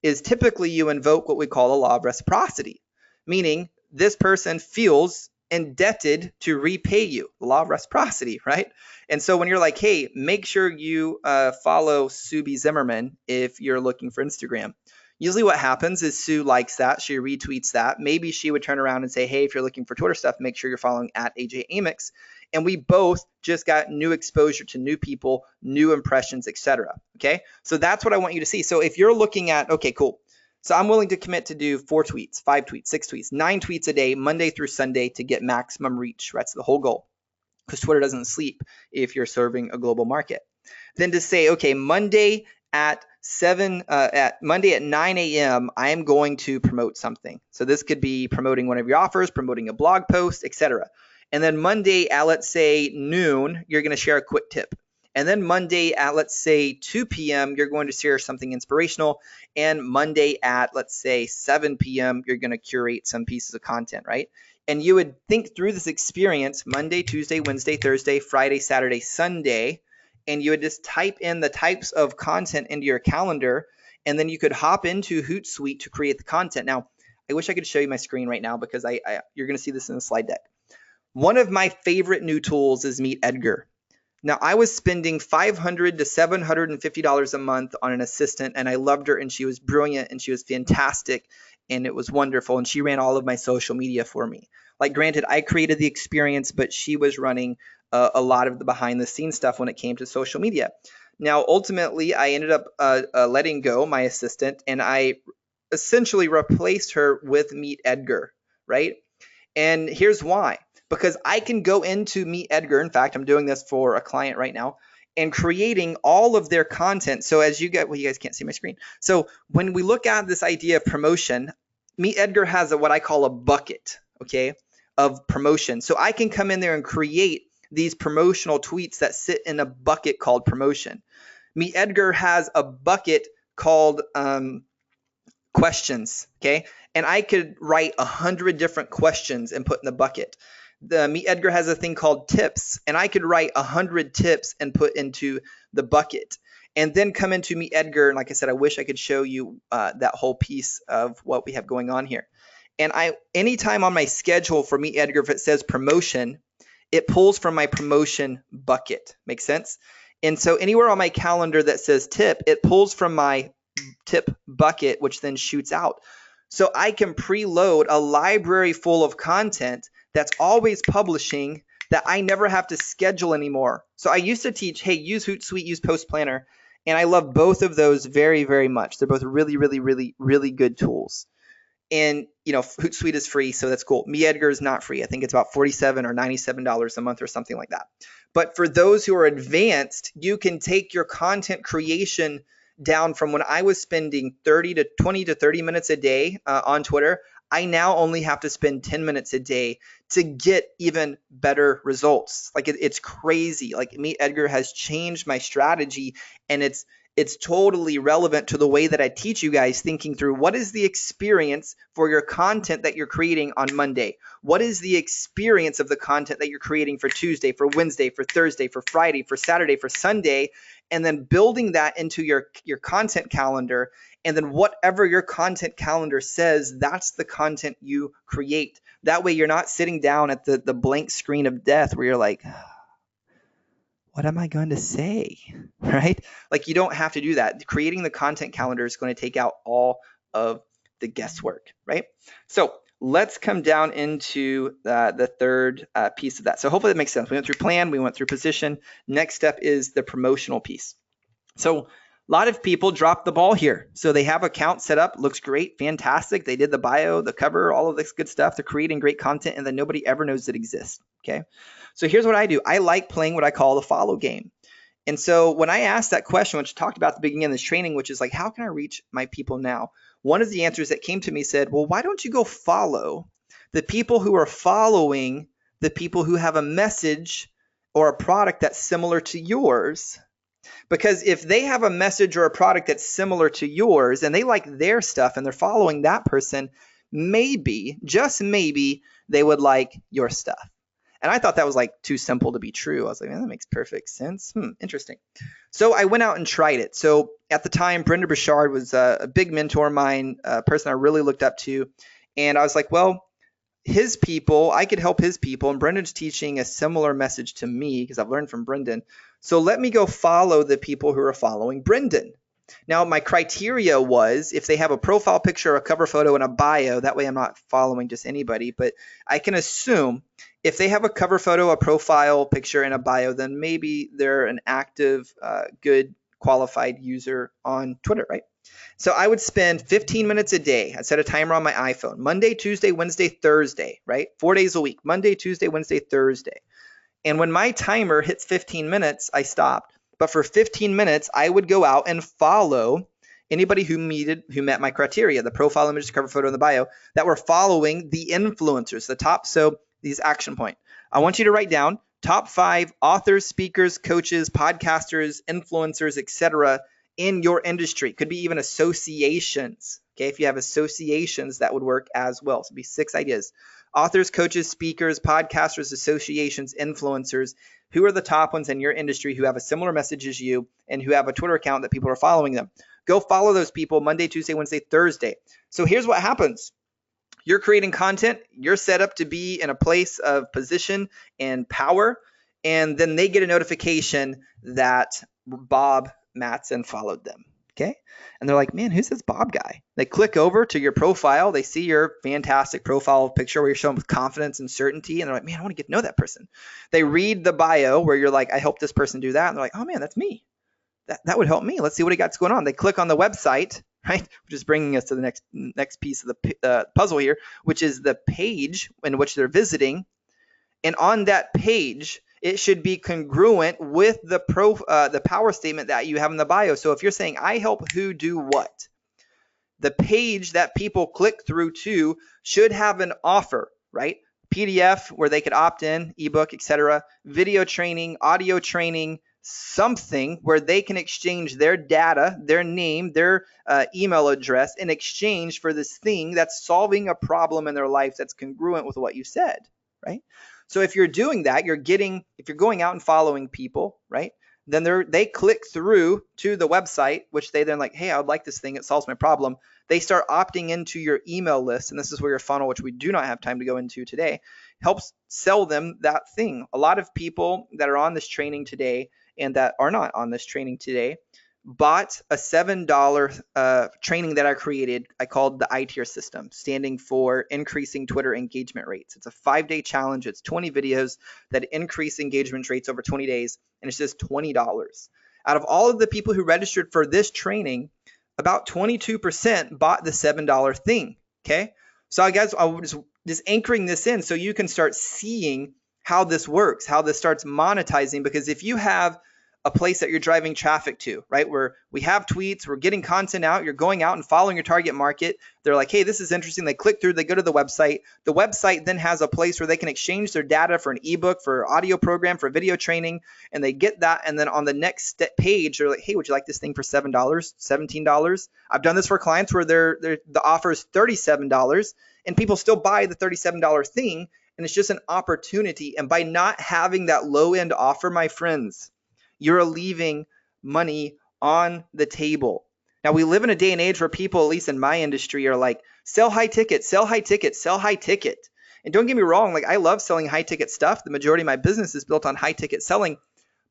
Speaker 1: is typically you invoke what we call the law of reciprocity, meaning this person feels indebted to repay you, the law of reciprocity, right? And so when you're like, hey, make sure you follow Sue B. Zimmerman if you're looking for Instagram. Usually what happens is Sue likes that, she retweets that. Maybe she would turn around and say, hey, if you're looking for Twitter stuff, make sure you're following at AJ Amix. And we both just got new exposure to new people, new impressions, etc. Okay, so that's what I want you to see. So if you're looking at, okay, cool. So I'm willing to commit to do 4 tweets, 5 tweets, 6 tweets, 9 tweets a day, Monday through Sunday to get maximum reach. That's the whole goal, because Twitter doesn't sleep if you're serving a global market. Then to say, okay, Monday at 9 a.m., I am going to promote something. So this could be promoting one of your offers, promoting a blog post, etc. And then Monday at, let's say, noon, you're going to share a quick tip. And then Monday at, let's say, 2 p.m., you're going to share something inspirational. And Monday at, let's say, 7 p.m., you're going to curate some pieces of content, right? And you would think through this experience, Monday, Tuesday, Wednesday, Thursday, Friday, Saturday, Sunday, and you would just type in the types of content into your calendar, and then you could hop into Hootsuite to create the content. Now, I wish I could show you my screen right now, because you're going to see this in the slide deck. One of my favorite new tools is Meet Edgar. Now, I was spending $500 to $750 a month on an assistant, and I loved her, and she was brilliant, and she was fantastic, and it was wonderful, and she ran all of my social media for me. Like, granted, I created the experience, but she was running a lot of the behind-the-scenes stuff when it came to social media. Now, ultimately, I ended up letting go my assistant, and I essentially replaced her with Meet Edgar, right? And here's why. Because I can go into Meet Edgar. In fact, I'm doing this for a client right now, and creating all of their content. So as you get, well, you guys can't see my screen. So when we look at this idea of promotion, Meet Edgar has what I call a bucket, okay, of promotion. So I can come in there and create these promotional tweets that sit in a bucket called promotion. Meet Edgar has a bucket called questions, okay? And I could write 100 different questions and put in the bucket. The Meet Edgar has a thing called tips, and I could write 100 tips and put into the bucket. And then come into Meet Edgar, and like I said, I wish I could show you that whole piece of what we have going on here. And anytime on my schedule for Meet Edgar, if it says promotion, it pulls from my promotion bucket. Make sense? And so anywhere on my calendar that says tip, it pulls from my tip bucket, which then shoots out. So I can preload a library full of content that's always publishing, that I never have to schedule anymore. So I used to teach, hey, use Hootsuite, use Post Planner, and I love both of those very, very much. They're both really, really, really, really good tools. And, you know, Hootsuite is free, so that's cool. Meet Edgar is not free. I think it's about $47 or $97 a month or something like that. But for those who are advanced, you can take your content creation down from when I was spending 20 to 30 minutes a day on Twitter. I now only have to spend 10 minutes a day to get even better results. Like it's crazy. Like Meet Edgar has changed my strategy, and it's totally relevant to the way that I teach you guys, thinking through what is the experience for your content that you're creating on Monday? What is the experience of the content that you're creating for Tuesday, for Wednesday, for Thursday, for Friday, for Saturday, for Sunday? And then building that into your content calendar. And then whatever your content calendar says, that's the content you create. That way you're not sitting down at the blank screen of death where you're like, what am I going to say, right? Like you don't have to do that. Creating the content calendar is going to take out all of the guesswork, right? So let's come down into the third piece of that. So hopefully that makes sense. We went through plan, we went through position. Next step is the promotional piece. So a lot of people drop the ball here. So they have account set up, looks great, fantastic. They did the bio, the cover, all of this good stuff. They're creating great content, and then nobody ever knows it exists, okay? So here's what I do. I like playing what I call the follow game. And so when I asked that question, which I talked about at the beginning of this training, which is like, how can I reach my people now? one of the answers that came to me said, well, why don't you go follow the people who are following the people who have a message or a product that's similar to yours? Because if they have a message or a product that's similar to yours and they like their stuff and they're following that person, maybe, just maybe, they would like your stuff. And I thought that was like too simple to be true. I was like, man, that makes perfect sense. Interesting. So I went out and tried it. So at the time, Brendon Burchard was a big mentor of mine, a person I really looked up to. And I was like, well, his people, I could help his people. And Brendon's teaching a similar message to me because I've learned from Brendon. So let me go follow the people who are following Brendon. Now, my criteria was if they have a profile picture, a cover photo, and a bio. That way I'm not following just anybody. But I can assume if they have a cover photo, a profile picture, and a bio, then maybe they're an active, good, qualified user on Twitter, right? So I would spend 15 minutes a day. I set a timer on my iPhone. Monday, Tuesday, Wednesday, Thursday, right? 4 days a week. Monday, Tuesday, Wednesday, Thursday. And when my timer hits 15 minutes, I stopped. But for 15 minutes, I would go out and follow anybody who met my criteria, the profile image, cover photo, and the bio, that were following the influencers, the top. So these action point. I want you to write down top 5 authors, speakers, coaches, podcasters, influencers, etc. in your industry. Could be even associations. Okay, if you have associations, that would work as well. So it'd be 6 ideas. Authors, coaches, speakers, podcasters, associations, influencers. Who are the top ones in your industry who have a similar message as you and who have a Twitter account that people are following them? Go follow those people Monday, Tuesday, Wednesday, Thursday. So here's what happens. You're creating content. You're set up to be in a place of position and power. And then they get a notification that Bob Matson followed them. Okay. And they're like, man, who's this Bob guy? They click over to your profile. They see your fantastic profile picture where you're showing with confidence and certainty. And they're like, man, I want to get to know that person. They read the bio where you're like, I helped this person do that. And they're like, oh man, that's me. That would help me. Let's see what he got going on. They click on the website, right? Which is bringing us to the next piece of the puzzle here, which is the page in which they're visiting. And on that page, it should be congruent with the power statement that you have in the bio. So if you're saying, I help who do what, the page that people click through to should have an offer, right? PDF where they could opt in, ebook, etc., video training, audio training, something where they can exchange their data, their name, their email address in exchange for this thing that's solving a problem in their life that's congruent with what you said, right? So if you're doing that, if you're going out and following people, right, then they click through to the website, which they then like, hey, I would like this thing. It solves my problem. They start opting into your email list. And this is where your funnel, which we do not have time to go into today, helps sell them that thing. A lot of people that are on this training today and that are not on this training today bought a $7 training that I created. I called the iTier system, standing for increasing Twitter engagement rates. It's a 5-day challenge. It's 20 videos that increase engagement rates over 20 days, and it's just $20. Out of all of the people who registered for this training, about 22% bought the $7 thing. Okay, so guys, I was just anchoring this in so you can start seeing how this works, how this starts monetizing. Because if you have a place that you're driving traffic to, right? Where we have tweets, we're getting content out, you're going out and following your target market. They're like, hey, this is interesting. They click through, they go to the website. The website then has a place where they can exchange their data for an ebook, for audio program, for video training, and they get that. And then on the next page, they're like, hey, would you like this thing for $7, $17? I've done this for clients where the offer is $37 and people still buy the $37 thing. And it's just an opportunity. And by not having that low end offer, my friends, you're leaving money on the table. Now, we live in a day and age where people, at least in my industry, are like, sell high ticket, sell high ticket, sell high ticket. And don't get me wrong, like I love selling high ticket stuff. The majority of my business is built on high ticket selling.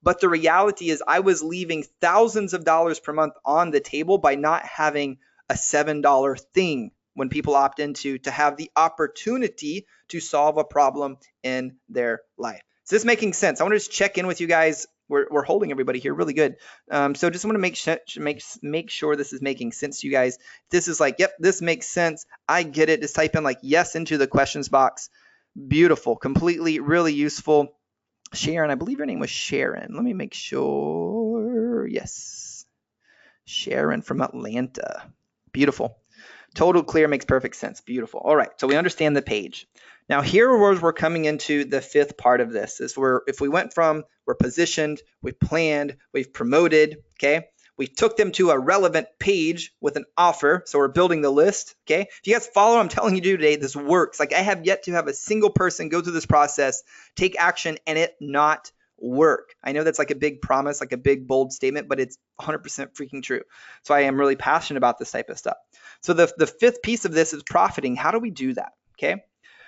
Speaker 1: But the reality is I was leaving thousands of dollars per month on the table by not having a $7 thing when people opt into to have the opportunity to solve a problem in their life. Is this making sense? I want to just check in with you guys. We're holding everybody here really good. So just want to make sure this is making sense to you guys. If this is like, yep, this makes sense, I get it. Just type in like yes into the questions box. Beautiful, completely, really useful. Sharon, I believe your name was Sharon. Let me make sure. Yes, Sharon from Atlanta. Beautiful. Total clear makes perfect sense. Beautiful. All right. So we understand the page. Now here we're coming into the fifth part of this is if we went from we're positioned, we've planned, we've promoted, okay? We took them to a relevant page with an offer. So we're building the list, okay? If you guys follow what I'm telling you today, this works. Like I have yet to have a single person go through this process, take action, and it not work. I know that's like a big promise, like a big bold statement, but it's 100% freaking true. So I am really passionate about this type of stuff. So the fifth piece of this is profiting. How do we do that? Okay.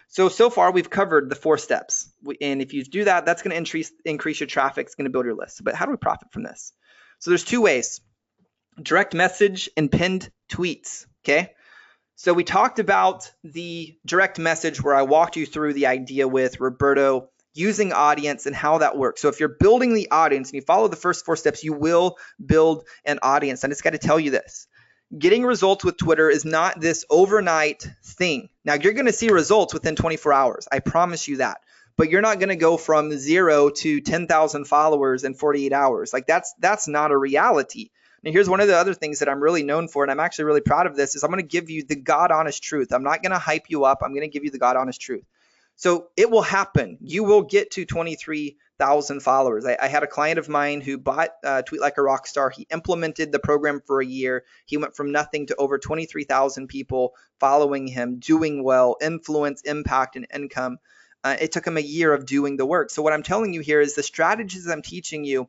Speaker 1: So far we've covered the 4 steps. And if you do that, that's going to increase your traffic. It's going to build your list. But how do we profit from this? So there's 2 ways: direct message and pinned tweets. Okay. So we talked about the direct message where I walked you through the idea with Roberto using audience and how that works. So if you're building the audience and you follow the first 4 steps, you will build an audience. I just got to tell you this. Getting results with Twitter is not this overnight thing. Now, you're going to see results within 24 hours. I promise you that. But you're not going to go from 0 to 10,000 followers in 48 hours. Like that's not a reality. Now, here's one of the other things that I'm really known for, and I'm actually really proud of this, is I'm going to give you the God honest truth. I'm not going to hype you up. I'm going to give you the God honest truth. So it will happen. You will get to 23,000 followers. I had a client of mine who bought Tweet Like a Rockstar. He implemented the program for a year. He went from nothing to over 23,000 people following him, doing well, influence, impact, and income. It took him a year of doing the work. So what I'm telling you here is the strategies I'm teaching you,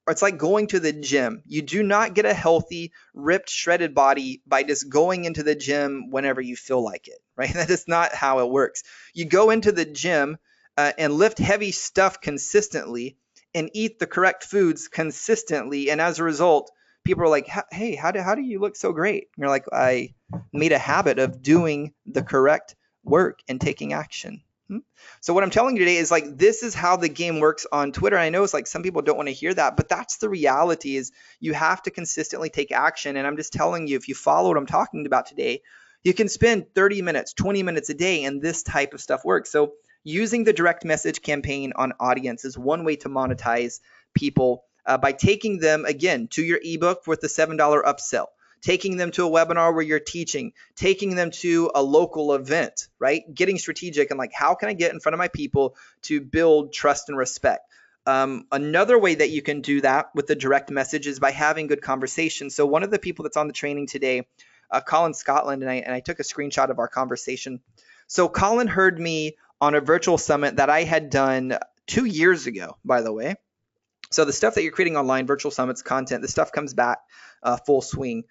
Speaker 1: it's like going to the gym. You do not get a healthy, ripped, shredded body by just going into the gym whenever you feel like it, right? That is not how it works. You go into the gym and lift heavy stuff consistently and eat the correct foods consistently. And as a result, people are like, hey, how do you look so great? And you're like, I made a habit of doing the correct work and taking action. So what I'm telling you today is like, this is how the game works on Twitter. I know it's like some people don't want to hear that, but that's the reality is you have to consistently take action. And I'm just telling you, if you follow what I'm talking about today, you can spend 30 minutes, 20 minutes a day and this type of stuff works. So using the direct message campaign on audience is one way to monetize people by taking them, again, to your ebook with the $7 upsell. Taking them to a webinar where you're teaching, taking them to a local event, right? Getting strategic and like, how can I get in front of my people to build trust and respect? Another way that you can do that with the direct message is by having good conversations. So one of the people that's on the training today, Colin Scotland, and I took a screenshot of our conversation. So Colin heard me on a virtual summit that I had done 2 years ago, by the way. So the stuff that you're creating online, virtual summits, content, the stuff comes back full swing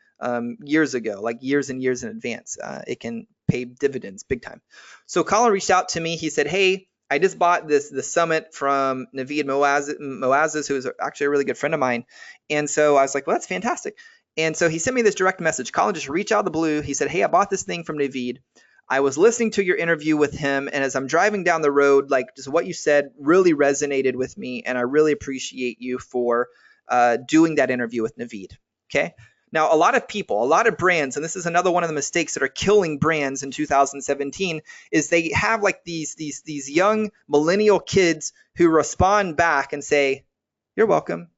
Speaker 1: years ago, like years and years in advance. It can pay dividends big time. So Colin reached out to me. He said, hey, I just bought the summit from Naveed Moazzez, who is actually a really good friend of mine. And so I was like, well, that's fantastic. And so he sent me this direct message. Colin just reached out of the blue. He said, hey, I bought this thing from Naveed. I was listening to your interview with him, and as I'm driving down the road, like just what you said really resonated with me, and I really appreciate you for doing that interview with Naveed. Okay. Now, a lot of people, a lot of brands, and this is another one of the mistakes that are killing brands in 2017, is they have like these young millennial kids who respond back and say, "You're welcome."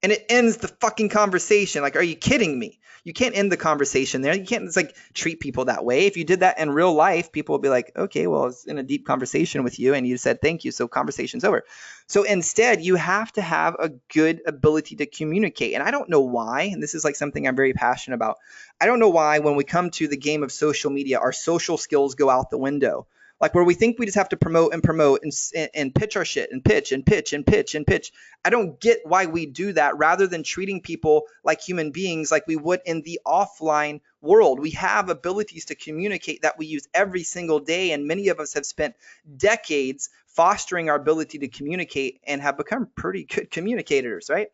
Speaker 1: And it ends the fucking conversation. Like, are you kidding me? You can't end the conversation there. You can't just like treat people that way. If you did that in real life, people would be like, okay, well, I was in a deep conversation with you and you said thank you, so conversation's over. So instead, you have to have a good ability to communicate. And I don't know why, and this is like something I'm very passionate about. I don't know why when we come to the game of social media, our social skills go out the window. Like where we think we just have to promote and pitch our shit and pitch and pitch and pitch and pitch. I don't get why we do that rather than treating people like human beings like we would in the offline world. We have abilities to communicate that we use every single day, and many of us have spent decades fostering our ability to communicate and have become pretty good communicators, right?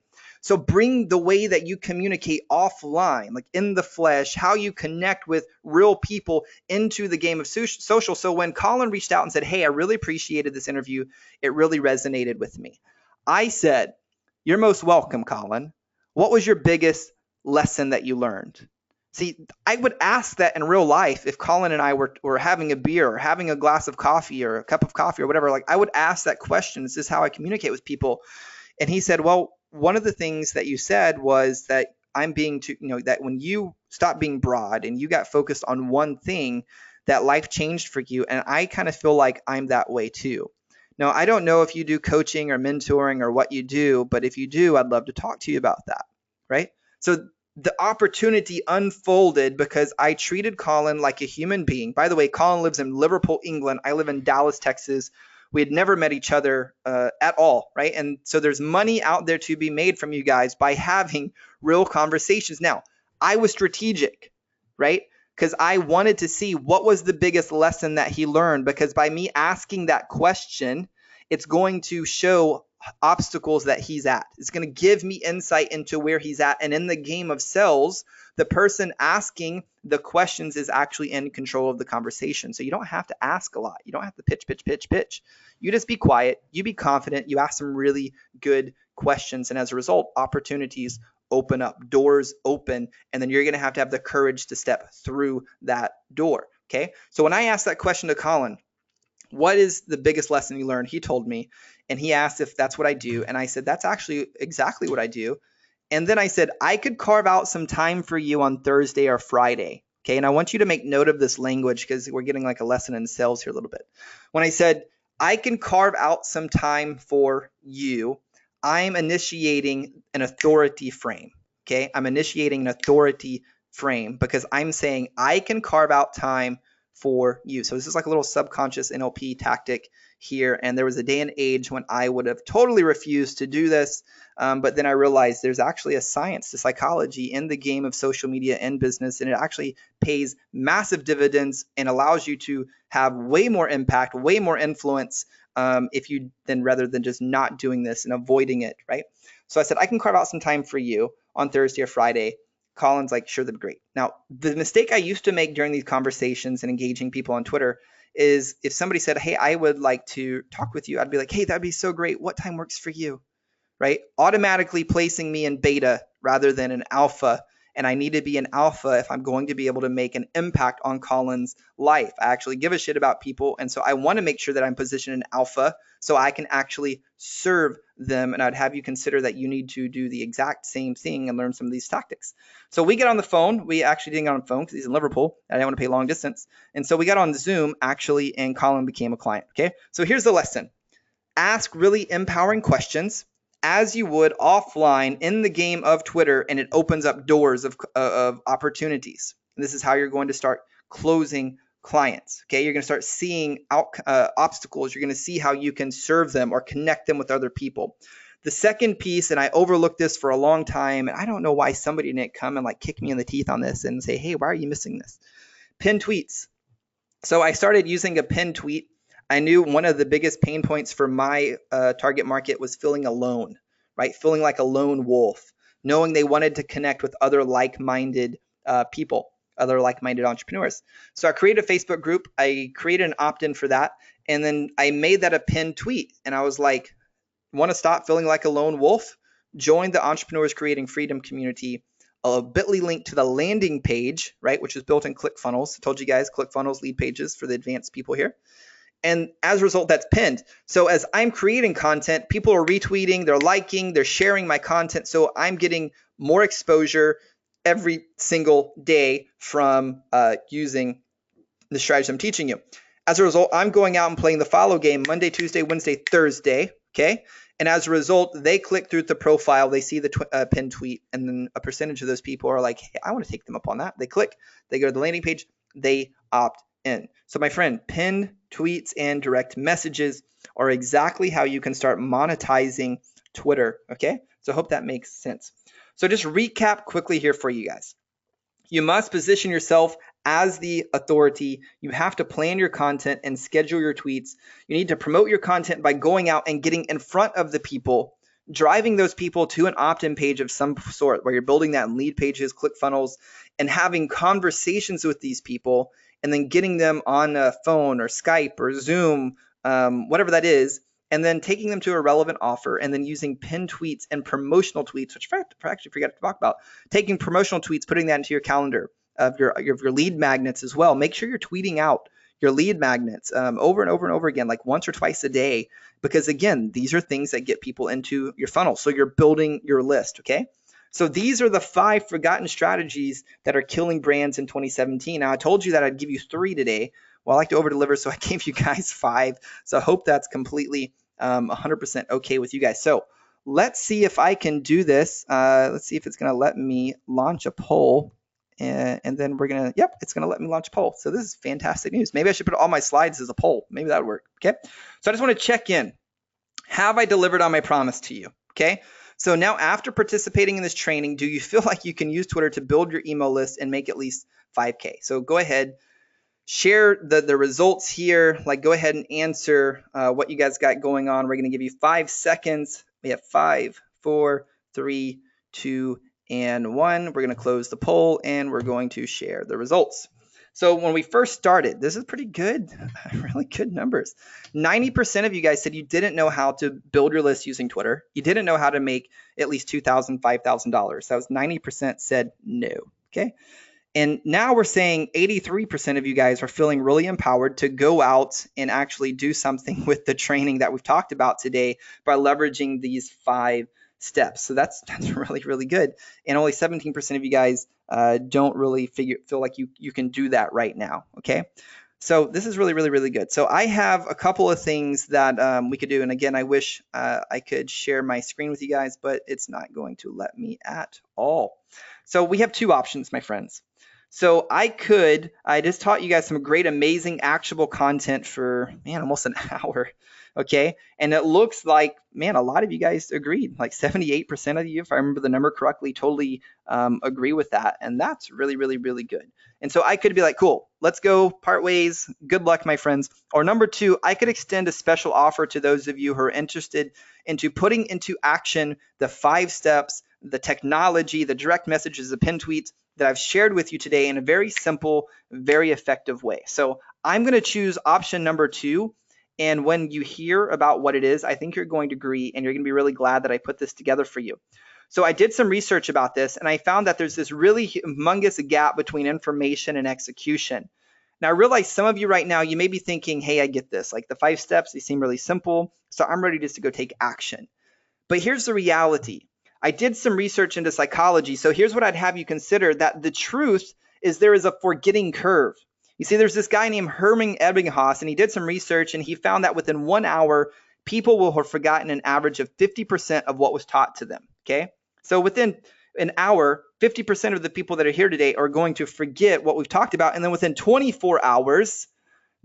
Speaker 1: So bring the way that you communicate offline, like in the flesh, how you connect with real people into the game of social. So when Colin reached out and said, hey, I really appreciated this interview, it really resonated with me. I said, you're most welcome, Colin. What was your biggest lesson that you learned? See, I would ask that in real life if Colin and I were having a beer or having a glass of coffee or a cup of coffee or whatever. Like I would ask that question. This is how I communicate with people. And he said, well, one of the things that you said was that I'm being that when you stopped being broad and you got focused on one thing, that life changed for you. And I kind of feel like I'm that way too. Now, I don't know if you do coaching or mentoring or what you do, but if you do, I'd love to talk to you about that, right? So the opportunity unfolded because I treated Colin like a human being. By the way, Colin lives in Liverpool, England. I live in Dallas, Texas. We had never met each other at all, right? And so there's money out there to be made from you guys by having real conversations. Now, I was strategic, right? Because I wanted to see what was the biggest lesson that he learned, because by me asking that question, it's going to show obstacles that he's at. It's going to give me insight into where he's at. And in the game of sales, the person asking the questions is actually in control of the conversation. So you don't have to ask a lot. You don't have to pitch. You just be quiet. You be confident. You ask some really good questions. And as a result, opportunities open up, doors open, and then you're going to have the courage to step through that door. Okay. So when I asked that question to Colin, what is the biggest lesson you learned? He told me, and he asked if that's what I do. And I said, that's actually exactly what I do. And then I said, I could carve out some time for you on Thursday or Friday. Okay. And I want you to make note of this language because we're getting like a lesson in sales here a little bit. When I said, I can carve out some time for you, I'm initiating an authority frame. Okay. I'm initiating an authority frame because I'm saying I can carve out time for you. So this is like a little subconscious NLP tactic here. And there was a day and age when I would have totally refused to do this. But then I realized there's actually a science to psychology in the game of social media and business. And it actually pays massive dividends and allows you to have way more impact, way more influence if you then rather than just not doing this and avoiding it, right? So I said, I can carve out some time for you on Thursday or Friday. Colin's like, sure, that'd be great. Now, the mistake I used to make during these conversations and engaging people on Twitter is if somebody said, hey, I would like to talk with you, I'd be like, hey, that'd be so great. What time works for you? Right? Automatically placing me in beta rather than an alpha. And I need to be an alpha if I'm going to be able to make an impact on Colin's life. I actually give a shit about people. And so I want to make sure that I'm positioned in alpha so I can actually serve them. And I'd have you consider that you need to do the exact same thing and learn some of these tactics. So we get on the phone. We actually didn't get on the phone because he's in Liverpool. I didn't want to pay long distance. And so we got on Zoom actually, and Colin became a client. Okay. So here's the lesson. Ask really empowering questions as you would offline in the game of Twitter, and it opens up doors of opportunities. And this is how you're going to start closing clients. Okay, you're going to start seeing obstacles. You're going to see how you can serve them or connect them with other people. The second piece, and I overlooked this for a long time, and I don't know why somebody didn't come and like kick me in the teeth on this and say, hey, why are you missing this? Pinned tweets. So I started using a pinned tweet. I knew one of the biggest pain points for my target market was feeling alone, right? Feeling like a lone wolf, knowing they wanted to connect with other like-minded people, other like-minded entrepreneurs. So I created a Facebook group. I created an opt-in for that. And then I made that a pinned tweet. And I was like, want to stop feeling like a lone wolf? Join the Entrepreneurs Creating Freedom community. A bit.ly link to the landing page, right, which is built in ClickFunnels. I told you guys, ClickFunnels lead pages for the advanced people here. And as a result, that's pinned. So as I'm creating content, people are retweeting, they're liking, they're sharing my content. So I'm getting more exposure every single day from using the strategies I'm teaching you. As a result, I'm going out and playing the follow game Monday, Tuesday, Wednesday, Thursday. Okay. And as a result, they click through the profile, they see the pinned tweet, and then a percentage of those people are like, hey, I want to take them up on that. They click, they go to the landing page, they opt in. So my friend, pinned tweets and direct messages are exactly how you can start monetizing Twitter. Okay. So I hope that makes sense. So just recap quickly here for you guys. You must position yourself as the authority. You have to plan your content and schedule your tweets. You need to promote your content by going out and getting in front of the people, driving those people to an opt-in page of some sort where you're building that in lead pages, ClickFunnels, and having conversations with these people, and then getting them on a phone or Skype or Zoom, whatever that is, and then taking them to a relevant offer, and then using pinned tweets and promotional tweets, which I actually forgot to talk about, taking promotional tweets, putting that into your calendar of your lead magnets as well. Make sure you're tweeting out your lead magnets over and over and over again, like once or twice a day, because again, these are things that get people into your funnel. So you're building your list, okay? So these are the 5 forgotten strategies that are killing brands in 2017. Now, I told you that I'd give you 3 today. Well, I like to over deliver, so I gave you guys 5. So I hope that's completely 100% okay with you guys. So let's see if I can do this. Let's see if it's going to let me launch a poll. And then we're going to, yep, it's going to let me launch a poll. So this is fantastic news. Maybe I should put all my slides as a poll. Maybe that would work. Okay. So I just want to check in. Have I delivered on my promise to you? Okay. So now after participating in this training, do you feel like you can use Twitter to build your email list and make at least 5K? So go ahead, share the results here. Like go ahead and answer what you guys got going on. We're going to give you 5 seconds. We have 5, 4, 3, 2, and 1. We're going to close the poll and we're going to share the results. So when we first started, this is pretty good, really good numbers. 90% of you guys said you didn't know how to build your list using Twitter. You didn't know how to make at least $2,000, $5,000. That was 90% said no, okay? And now we're saying 83% of you guys are feeling really empowered to go out and actually do something with the training that we've talked about today by leveraging these 5 steps. So that's really, really good. And only 17% of you guys don't really feel like you can do that right now. Okay. So this is really, really, really good. So I have a couple of things that we could do. And again, I wish I could share my screen with you guys, but it's not going to let me at all. So we have 2 options, my friends. So I just taught you guys some great, amazing, actionable content for, almost an hour. Okay. And it looks like, a lot of you guys agreed, like 78% of you, if I remember the number correctly, totally agree with that. And that's really, really, really good. And so I could be like, cool, let's go part ways. Good luck, my friends. Or number 2, I could extend a special offer to those of you who are interested into putting into action the 5 steps, the technology, the direct messages, the pin tweets that I've shared with you today in a very simple, very effective way. So I'm going to choose option number 2. And when you hear about what it is, I think you're going to agree and you're going to be really glad that I put this together for you. So I did some research about this and I found that there's this really humongous gap between information and execution. Now I realize some of you right now, you may be thinking, hey, I get this. Like the 5 steps, they seem really simple. So I'm ready just to go take action. But here's the reality. I did some research into psychology. So here's what I'd have you consider, that the truth is there is a forgetting curve. You see, there's this guy named Hermann Ebbinghaus, and he did some research, and he found that within 1 hour, people will have forgotten an average of 50% of what was taught to them, okay? So within an hour, 50% of the people that are here today are going to forget what we've talked about, and then within 24 hours,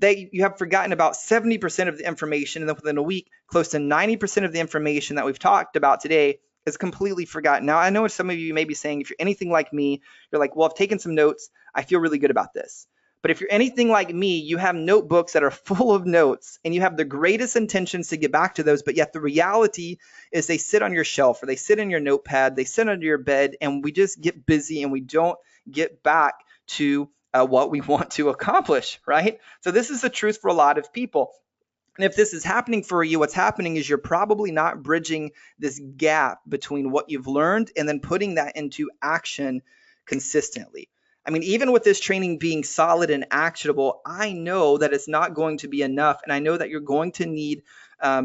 Speaker 1: you have forgotten about 70% of the information, and then within a week, close to 90% of the information that we've talked about today is completely forgotten. Now, I know some of you may be saying, if you're anything like me, you're like, well, I've taken some notes. I feel really good about this. But if you're anything like me, you have notebooks that are full of notes and you have the greatest intentions to get back to those. But yet the reality is they sit on your shelf or they sit in your notepad, they sit under your bed, and we just get busy and we don't get back to what we want to accomplish, right? So this is the truth for a lot of people. And if this is happening for you, what's happening is you're probably not bridging this gap between what you've learned and then putting that into action consistently. I mean, even with this training being solid and actionable, I know that it's not going to be enough. And I know that you're going to need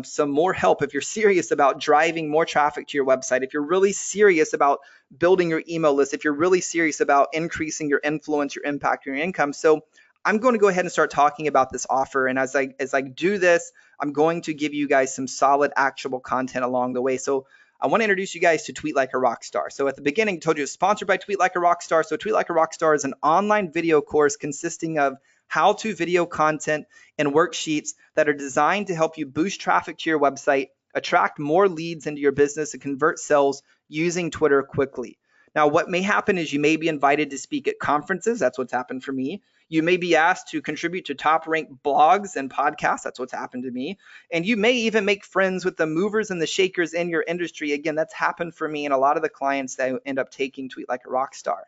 Speaker 1: some more help if you're serious about driving more traffic to your website, if you're really serious about building your email list, if you're really serious about increasing your influence, your impact, your income. So I'm going to go ahead and start talking about this offer. And as I do this, I'm going to give you guys some solid, actionable content along the way. So I want to introduce you guys to Tweet Like a Rockstar. So at the beginning, I told you it's sponsored by Tweet Like a Rockstar. So Tweet Like a Rockstar is an online video course consisting of how-to video content and worksheets that are designed to help you boost traffic to your website, attract more leads into your business, and convert sales using Twitter quickly. Now, what may happen is you may be invited to speak at conferences. That's what's happened for me. You may be asked to contribute to top-ranked blogs and podcasts. That's what's happened to me. And you may even make friends with the movers and the shakers in your industry. Again, that's happened for me and a lot of the clients that end up taking Tweet Like a Rockstar.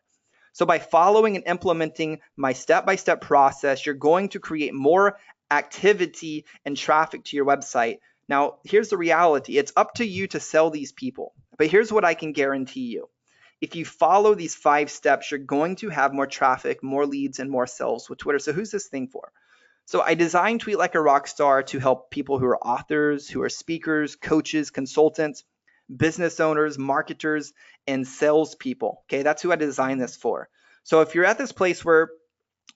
Speaker 1: So by following and implementing my step-by-step process, you're going to create more activity and traffic to your website. Now, here's the reality. It's up to you to sell these people. But here's what I can guarantee you. If you follow these 5 steps, you're going to have more traffic, more leads, and more sales with Twitter. So who's this thing for? So I designed Tweet Like a Rockstar to help people who are authors, who are speakers, coaches, consultants, business owners, marketers, and salespeople. Okay, that's who I designed this for. So if you're at this place where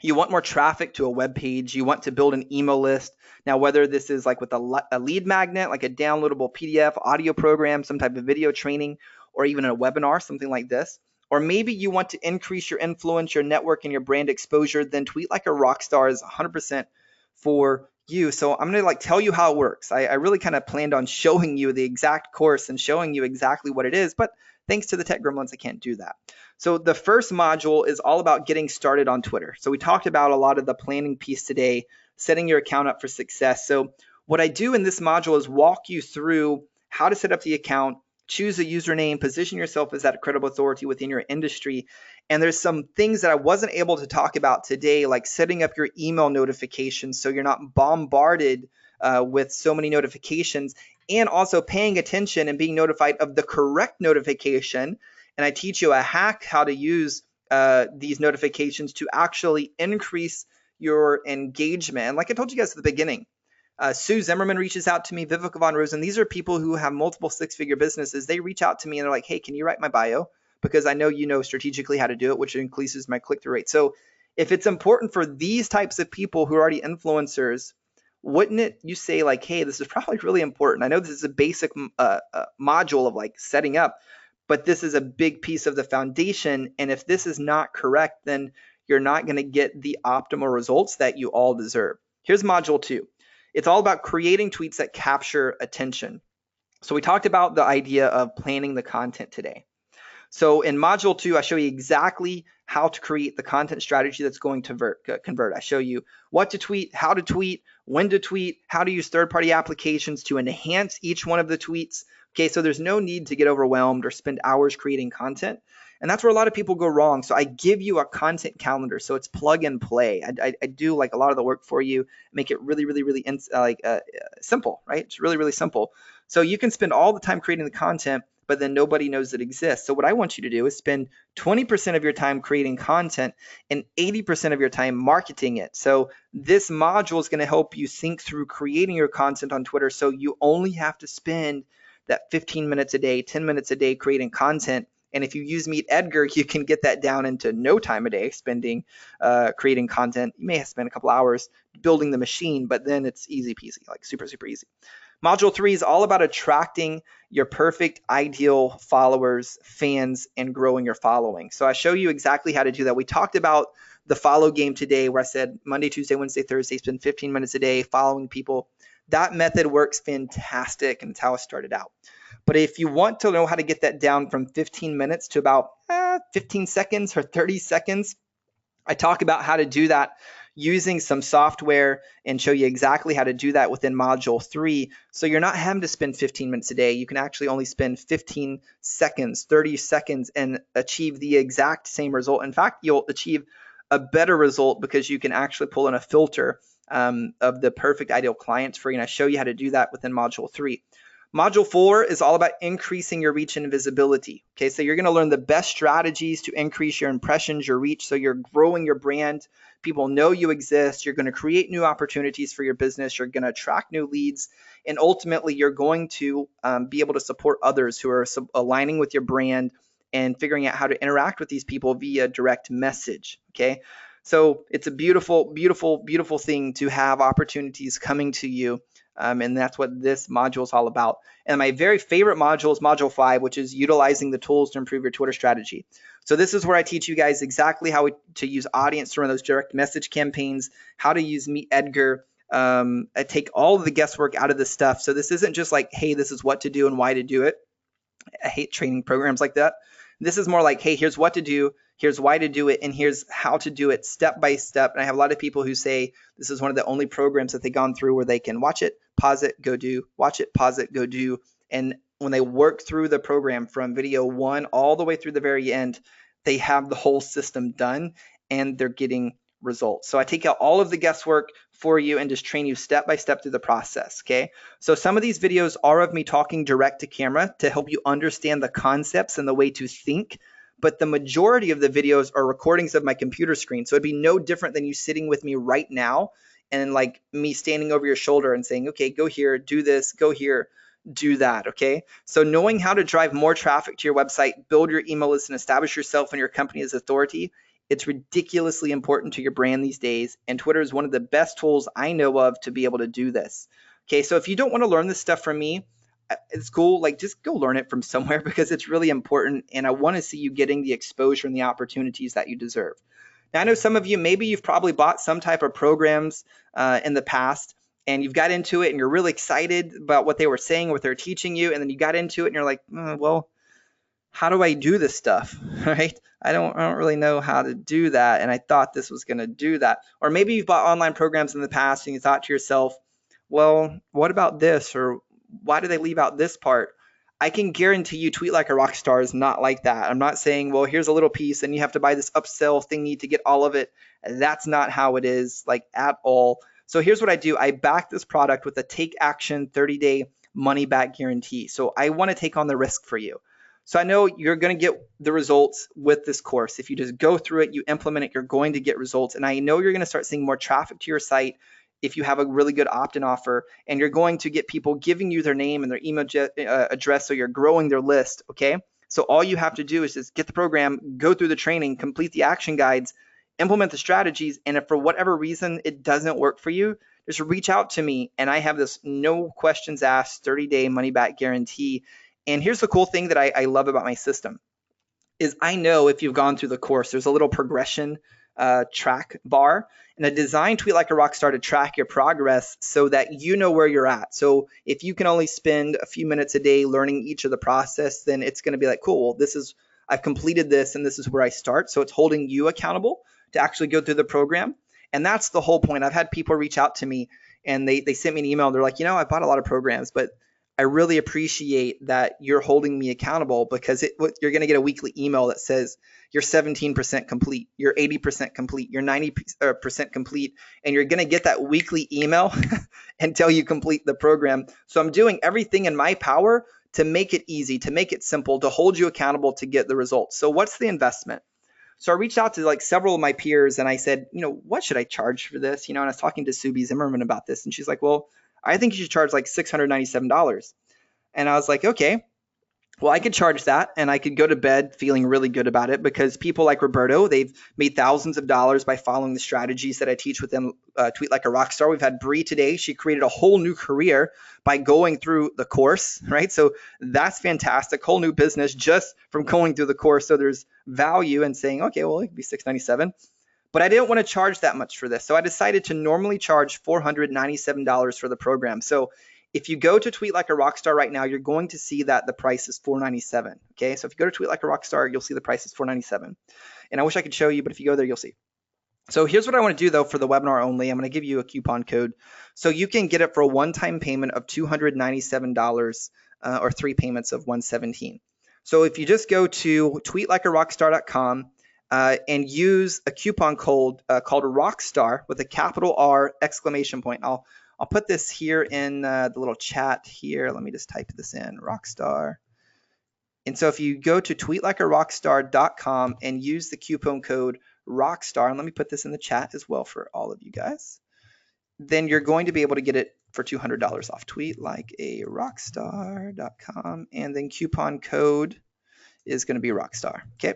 Speaker 1: you want more traffic to a web page, you want to build an email list. Now, whether this is like with a lead magnet, like a downloadable PDF, audio program, some type of video training, or even a webinar, something like this. Or maybe you want to increase your influence, your network, and your brand exposure, then Tweet Like a Rockstar is 100% for you. So I'm going to tell you how it works. I really kind of planned on showing you the exact course and showing you exactly what it is, but thanks to the tech gremlins, I can't do that. So the first module is all about getting started on Twitter. So we talked about a lot of the planning piece today, setting your account up for success. So what I do in this module is walk you through how to set up the account, choose a username, position yourself as that credible authority within your industry. And there's some things that I wasn't able to talk about today, like setting up your email notifications so you're not bombarded with so many notifications, and also paying attention and being notified of the correct notification. And I teach you a hack how to use these notifications to actually increase your engagement. And like I told you guys at the beginning, Sue Zimmerman reaches out to me, Vivica Von Rosen. These are people who have multiple six-figure businesses. They reach out to me and they're like, hey, can you write my bio? Because I know you know strategically how to do it, which increases my click-through rate. So if it's important for these types of people who are already influencers, wouldn't it you say like, hey, this is probably really important. I know this is a basic module of like setting up, but this is a big piece of the foundation. And if this is not correct, then you're not going to get the optimal results that you all deserve. Here's module 2. It's all about creating tweets that capture attention. So we talked about the idea of planning the content today. So in module 2, I show you exactly how to create the content strategy that's going to convert. I show you what to tweet, how to tweet, when to tweet, how to use third-party applications to enhance each one of the tweets. Okay, so there's no need to get overwhelmed or spend hours creating content. And that's where a lot of people go wrong. So I give you a content calendar. So it's plug and play. I do like a lot of the work for you, make it really, really, really simple, right? It's really, really simple. So you can spend all the time creating the content, but then nobody knows it exists. So what I want you to do is spend 20% of your time creating content and 80% of your time marketing it. So this module is going to help you think through creating your content on Twitter. So you only have to spend that 15 minutes a day, 10 minutes a day creating content. And if you use Meet Edgar, you can get that down into no time a day spending creating content. You may have spent a couple hours building the machine, but then it's easy peasy, like super, super easy. Module 3 is all about attracting your perfect ideal followers, fans, and growing your following. So I show you exactly how to do that. We talked about the follow game today where I said Monday, Tuesday, Wednesday, Thursday, spend 15 minutes a day following people. That method works fantastic, and it's how I started out. But if you want to know how to get that down from 15 minutes to about 15 seconds or 30 seconds, I talk about how to do that using some software and show you exactly how to do that within module 3. So you're not having to spend 15 minutes a day. You can actually only spend 15 seconds, 30 seconds and achieve the exact same result. In fact, you'll achieve a better result because you can actually pull in a filter of the perfect ideal clients for you. And I show you how to do that within module 3. Module 4 is all about increasing your reach and visibility. Okay, so you're going to learn the best strategies to increase your impressions, your reach, so you're growing your brand. People know you exist. You're going to create new opportunities for your business. You're going to attract new leads. And ultimately, you're going to be able to support others who are aligning with your brand and figuring out how to interact with these people via direct message. Okay, so it's a beautiful, beautiful, beautiful thing to have opportunities coming to you. And that's what this module is all about. And my very favorite module is module 5, which is utilizing the tools to improve your Twitter strategy. So this is where I teach you guys exactly how to use audience to run those direct message campaigns, how to use Meet Edgar. I take all of the guesswork out of this stuff. So this isn't just like, hey, this is what to do and why to do it. I hate training programs like that. This is more like, hey, here's what to do, here's why to do it, and here's how to do it step by step. And I have a lot of people who say this is one of the only programs that they've gone through where they can watch it, pause it, go do, watch it, pause it, go do. And when they work through the program from video 1 all the way through the very end, they have the whole system done and they're getting results. So I take out all of the guesswork for you and just train you step by step through the process. Okay. So some of these videos are of me talking direct to camera to help you understand the concepts and the way to think. But the majority of the videos are recordings of my computer screen. So it'd be no different than you sitting with me right now and like me standing over your shoulder and saying, okay, go here, do this, go here. do that, okay? So knowing how to drive more traffic to your website, build your email list, and establish yourself and your company as authority, it's ridiculously important to your brand these days. And Twitter is one of the best tools I know of to be able to do this. Okay, so if you don't want to learn this stuff from me, it's cool. Like, just go learn it from somewhere because it's really important. And I want to see you getting the exposure and the opportunities that you deserve. Now, I know some of you, maybe you've probably bought some type of programs in the past, and you've got into it and you're really excited about what they were saying, what they're teaching you. And then you got into it and you're like, well, how do I do this stuff, right? I don't really know how to do that. And I thought this was going to do that. Or maybe you've bought online programs in the past and you thought to yourself, well, what about this? Or why do they leave out this part? I can guarantee you Tweet Like a Rockstar is not like that. I'm not saying, well, here's a little piece and you have to buy this upsell thingy to get all of it. That's not how it is, like, at all. So here's what I do. I back this product with a take action 30-day money back guarantee. So I want to take on the risk for you. So I know you're going to get the results with this course. If you just go through it, you implement it, you're going to get results. And I know you're going to start seeing more traffic to your site if you have a really good opt-in offer, and you're going to get people giving you their name and their email address, so you're growing their list, okay? So all you have to do is just get the program, go through the training, complete the action guides, implement the strategies, and if for whatever reason it doesn't work for you, just reach out to me, and I have this no questions asked 30-day money-back guarantee. And here's the cool thing that I love about my system is I know if you've gone through the course, there's a little progression track bar, and I designed Tweet Like a Rockstar to track your progress so that you know where you're at. So if you can only spend a few minutes a day learning each of the process, then it's going to be like, cool, well, I've completed this and this is where I start. So it's holding you accountable to actually go through the program. And that's the whole point. I've had people reach out to me and they sent me an email. They're like, I bought a lot of programs, but I really appreciate that you're holding me accountable, because you're going to get a weekly email that says you're 17% complete, you're 80% complete, you're 90% complete, and you're going to get that weekly email until you complete the program. So I'm doing everything in my power to make it easy, to make it simple, to hold you accountable to get the results. So what's the investment? So I reached out to like several of my peers and I said, what should I charge for this? And I was talking to Subi Zimmerman about this, and she's like, well, I think you should charge like $697. And I was like, okay, well, I could charge that and I could go to bed feeling really good about it, because people like Roberto, they've made thousands of dollars by following the strategies that I teach with them. Tweet Like a Rockstar. We've had Bree today. She created a whole new career by going through the course, right? So that's fantastic. Whole new business just from going through the course. So there's value in saying, okay, well, it could be $697. But I didn't want to charge that much for this. So I decided to normally charge $497 for the program. So if you go to Tweet Like a Rockstar right now, you're going to see that the price is $497. Okay, so if you go to Tweet Like a Rockstar, you'll see the price is $497. And I wish I could show you, but if you go there, you'll see. So here's what I want to do though for the webinar only. I'm going to give you a coupon code so you can get it for a one-time payment of $297 or 3 payments of $117. So if you just go to tweetlikearockstar.com and use a coupon code called Rockstar with a capital R exclamation point. I'll put this here in the little chat here. Let me just type this in, Rockstar. And so if you go to tweetlikearockstar.com and use the coupon code Rockstar, and let me put this in the chat as well for all of you guys, then you're going to be able to get it for $200 off. Tweetlikearockstar.com, and then coupon code is going to be Rockstar. Okay,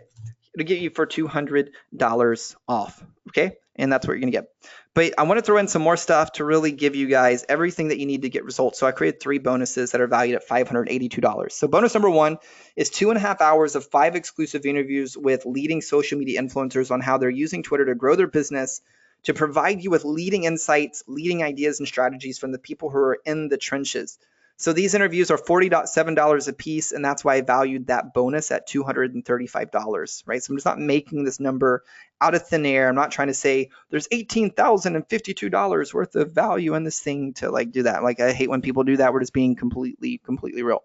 Speaker 1: it'll get you for $200 off. Okay, and that's what you're going to get. But I want to throw in some more stuff to really give you guys everything that you need to get results. So I created 3 bonuses that are valued at $582. So bonus number 1 is 2.5 hours of 5 exclusive interviews with leading social media influencers on how they're using Twitter to grow their business, to provide you with leading insights, leading ideas, and strategies from the people who are in the trenches. So these interviews are $40.7 a piece, and that's why I valued that bonus at $235, right? So I'm just not making this number out of thin air. I'm not trying to say there's $18,052 worth of value in this thing to like do that. Like, I hate when people do that. We're just being completely real.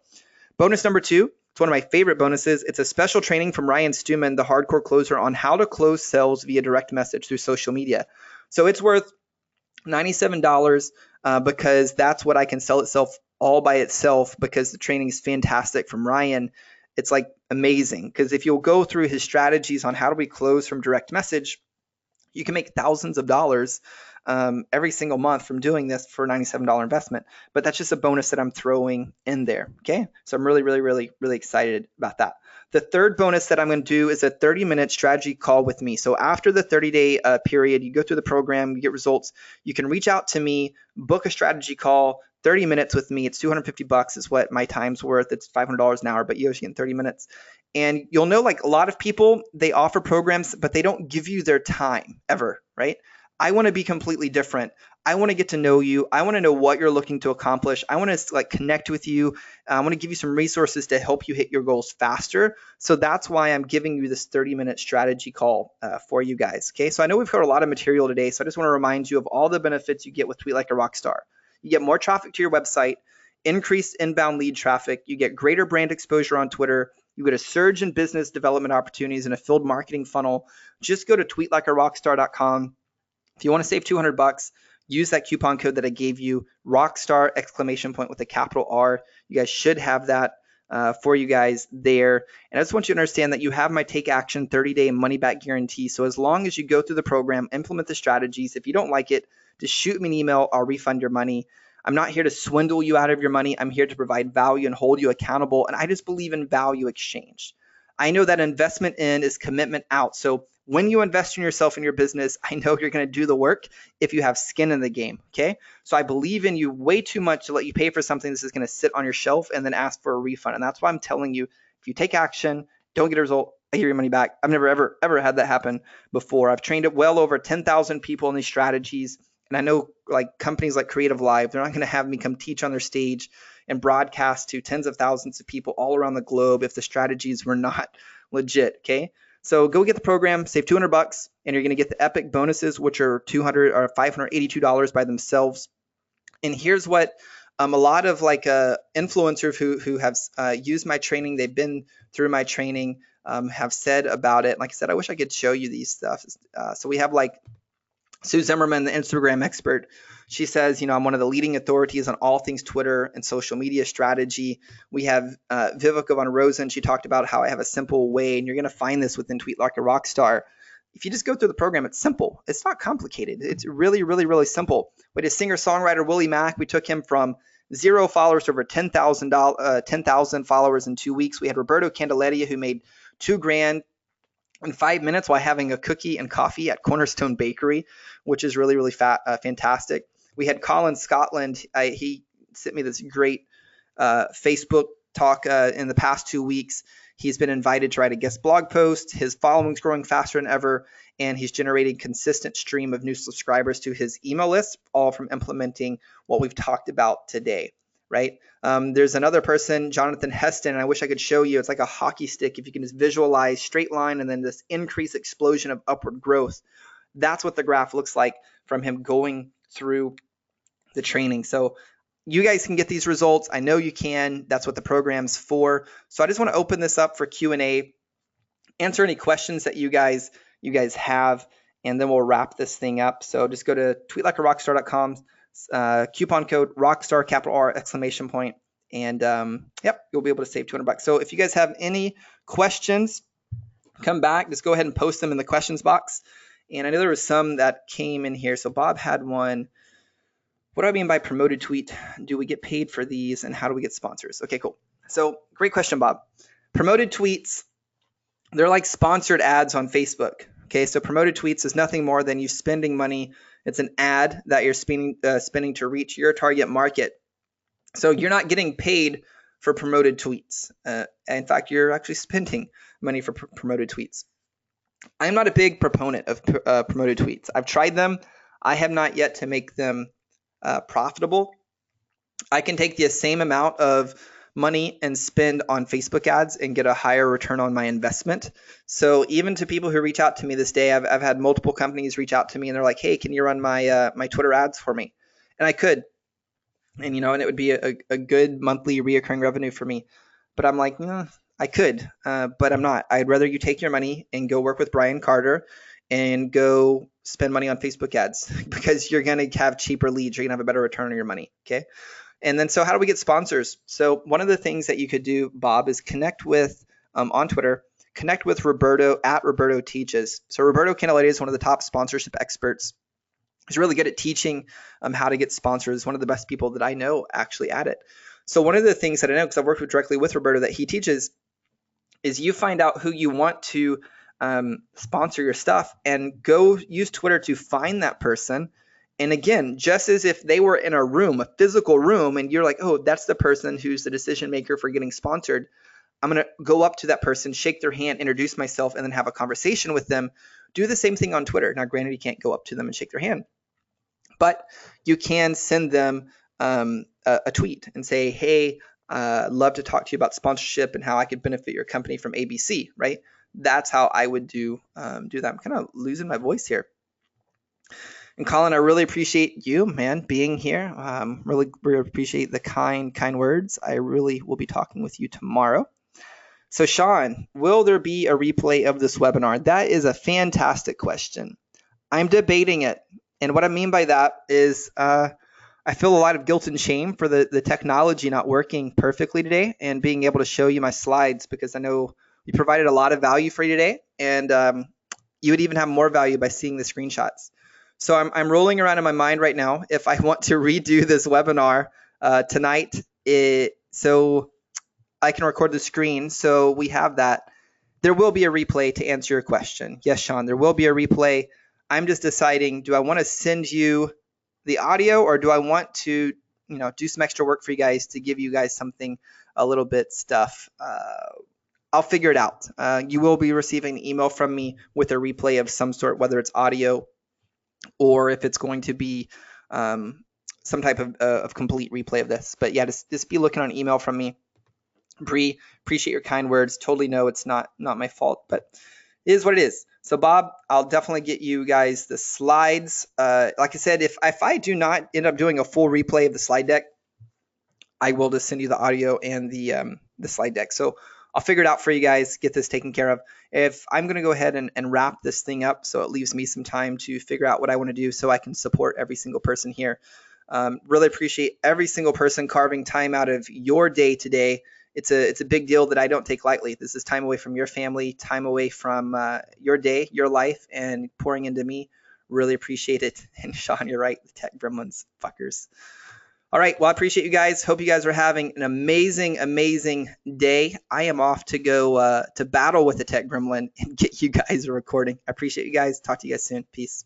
Speaker 1: Bonus number 2, it's one of my favorite bonuses. It's a special training from Ryan Stewman, the hardcore closer, on how to close sales via direct message through social media. So it's worth $97 because that's what I can sell itself all by itself, because the training is fantastic from Ryan. It's like amazing, because if you'll go through his strategies on how do we close from direct message, you can make thousands of dollars every single month from doing this for a $97 investment. But that's just a bonus that I'm throwing in there. Okay. So I'm really, really, really, really excited about that. The third bonus that I'm going to do is a 30-minute strategy call with me. So after the 30-day period, you go through the program, you get results. You can reach out to me, book a strategy call, 30 minutes with me. It's $250 is what my time's worth. It's $500 an hour, but you get 30 minutes. And you'll know, like, a lot of people, they offer programs, but they don't give you their time ever, right? I want to be completely different. I want to get to know you. I want to know what you're looking to accomplish. I want to connect with you. I want to give you some resources to help you hit your goals faster. So that's why I'm giving you this 30-minute strategy call for you guys. Okay. So I know we've covered a lot of material today. So I just want to remind you of all the benefits you get with Tweet Like a Rockstar. You get more traffic to your website, increased inbound lead traffic. You get greater brand exposure on Twitter. You get a surge in business development opportunities and a filled marketing funnel. Just go to tweetlikearockstar.com. If you want to save $200, use that coupon code that I gave you, Rockstar with a capital R. You guys should have that for you guys there. And I just want you to understand that you have my Take Action 30-day money back guarantee. So as long as you go through the program, implement the strategies, if you don't like it, just shoot me an email. I'll refund your money. I'm not here to swindle you out of your money. I'm here to provide value and hold you accountable. And I just believe in value exchange. I know that investment in is commitment out. So when you invest in yourself and your business, I know you're going to do the work if you have skin in the game. Okay. So I believe in you way too much to let you pay for something that's going to sit on your shelf and then ask for a refund. And that's why I'm telling you, if you take action, don't get a result, I give your money back. I've never, ever had that happen before. I've trained well over 10,000 people in these strategies. And I know, like, companies like Creative Live, they're not going to have me come teach on their stage and broadcast to tens of thousands of people all around the globe if the strategies were not legit. Okay. So go get the program, save $200, and you're going to get the epic bonuses, which are $582 by themselves. And here's what a lot of influencers who have used my training, they've been through my training, have said about it. Like I said, I wish I could show you these stuff. So we have Sue Zimmerman, the Instagram expert. She says, I'm one of the leading authorities on all things Twitter and social media strategy. We have Viveka von Rosen. She talked about how I have a simple way, and you're going to find this within Tweet Like a Rockstar. If you just go through the program, it's simple. It's not complicated. It's really, really, really simple. We had a singer-songwriter, Willie Mack. We took him from 0 followers to over 10,000 followers in 2 weeks. We had Roberto Candelaria, who made $2,000 in 5 minutes while having a cookie and coffee at Cornerstone Bakery, which is really, really fantastic. We had Colin Scotland. He sent me this great Facebook talk in the past 2 weeks. He's been invited to write a guest blog post. His following's growing faster than ever, and he's generating consistent stream of new subscribers to his email list, all from implementing what we've talked about today, right? There's another person, Jonathan Heston, and I wish I could show you. It's like a hockey stick. If you can just visualize straight line and then this increased explosion of upward growth. That's what the graph looks like from him going through the training. So you guys can get these results. I know you can. That's what the program's for. So I just want to open this up for Q&A, answer any questions that you guys have, and then we'll wrap this thing up. So just go to tweetlikearockstar.com, coupon code Rockstar, capital R, ! And you'll be able to save $200. So if you guys have any questions, come back. Just go ahead and post them in the questions box. And I know there was some that came in here. So Bob had one. What do I mean by promoted tweet? Do we get paid for these, and how do we get sponsors? Okay, cool. So great question, Bob. Promoted tweets, they're like sponsored ads on Facebook. Okay, so promoted tweets is nothing more than you spending money. It's an ad that you're spending to reach your target market. So you're not getting paid for promoted tweets. In fact, you're actually spending money for promoted tweets. I'm not a big proponent of promoted tweets. I've tried them. I have not yet to make them profitable. I can take the same amount of money and spend on Facebook ads and get a higher return on my investment. So even to people who reach out to me this day, I've had multiple companies reach out to me and they're like, hey, can you run my my Twitter ads for me? And I could. And and it would be a good monthly reoccurring revenue for me. But I'm like, I could, but I'm not. I'd rather you take your money and go work with Brian Carter and go spend money on Facebook ads because you're going to have cheaper leads. You're going to have a better return on your money. Okay. And then, so how do we get sponsors? So one of the things that you could do, Bob, is connect with, on Twitter, connect with Roberto at Roberto Teaches. So Roberto Candelaria is one of the top sponsorship experts He's really good at teaching how to get sponsors. One of the best people that I know actually at it. So one of the things that I know, because I've worked directly with Roberto, that he teaches is you find out who you want to sponsor your stuff and go use Twitter to find that person. And again, just as if they were in a room, a physical room, and you're like, oh, that's the person who's the decision maker for getting sponsored. I'm going to go up to that person, shake their hand, introduce myself, and then have a conversation with them. Do the same thing on Twitter. Now, granted, you can't go up to them and shake their hand, but you can send them a tweet and say, hey, love to talk to you about sponsorship and how I could benefit your company from ABC, right? That's how I would do that. I'm kind of losing my voice here. And Colin, I really appreciate you, man, being here. Really appreciate the kind words. I really will be talking with you tomorrow. So Sean, will there be a replay of this webinar? That is a fantastic question. I'm debating it. And what I mean by that is I feel a lot of guilt and shame for the technology not working perfectly today and being able to show you my slides, because I know we provided a lot of value for you today, and you would even have more value by seeing the screenshots. So I'm rolling around in my mind right now if I want to redo this webinar tonight, so I can record the screen. So we have that. There will be a replay to answer your question. Yes, Sean, there will be a replay. I'm just deciding, do I want to send you the audio, or do I want to, do some extra work for you guys to give you guys something a little bit stuff? I'll figure it out. You will be receiving an email from me with a replay of some sort, whether it's audio or if it's going to be some type of complete replay of this. But yeah, just be looking on an email from me. Bree, appreciate your kind words. Totally know it's not my fault, but it is what it is. So Bob, I'll definitely get you guys the slides. Like I said, if I do not end up doing a full replay of the slide deck, I will just send you the audio and the slide deck. So I'll figure it out for you guys, get this taken care of. If I'm going to go ahead and wrap this thing up, so it leaves me some time to figure out what I want to do so I can support every single person here. Really appreciate every single person carving time out of your day today. It's a big deal that I don't take lightly. This is time away from your family, time away from your day, your life, and pouring into me. Really appreciate it. And Sean, you're right, the tech gremlins, fuckers. All right, well, I appreciate you guys. Hope you guys are having an amazing, amazing day. I am off to go to battle with the tech gremlin and get you guys a recording. I appreciate you guys. Talk to you guys soon. Peace.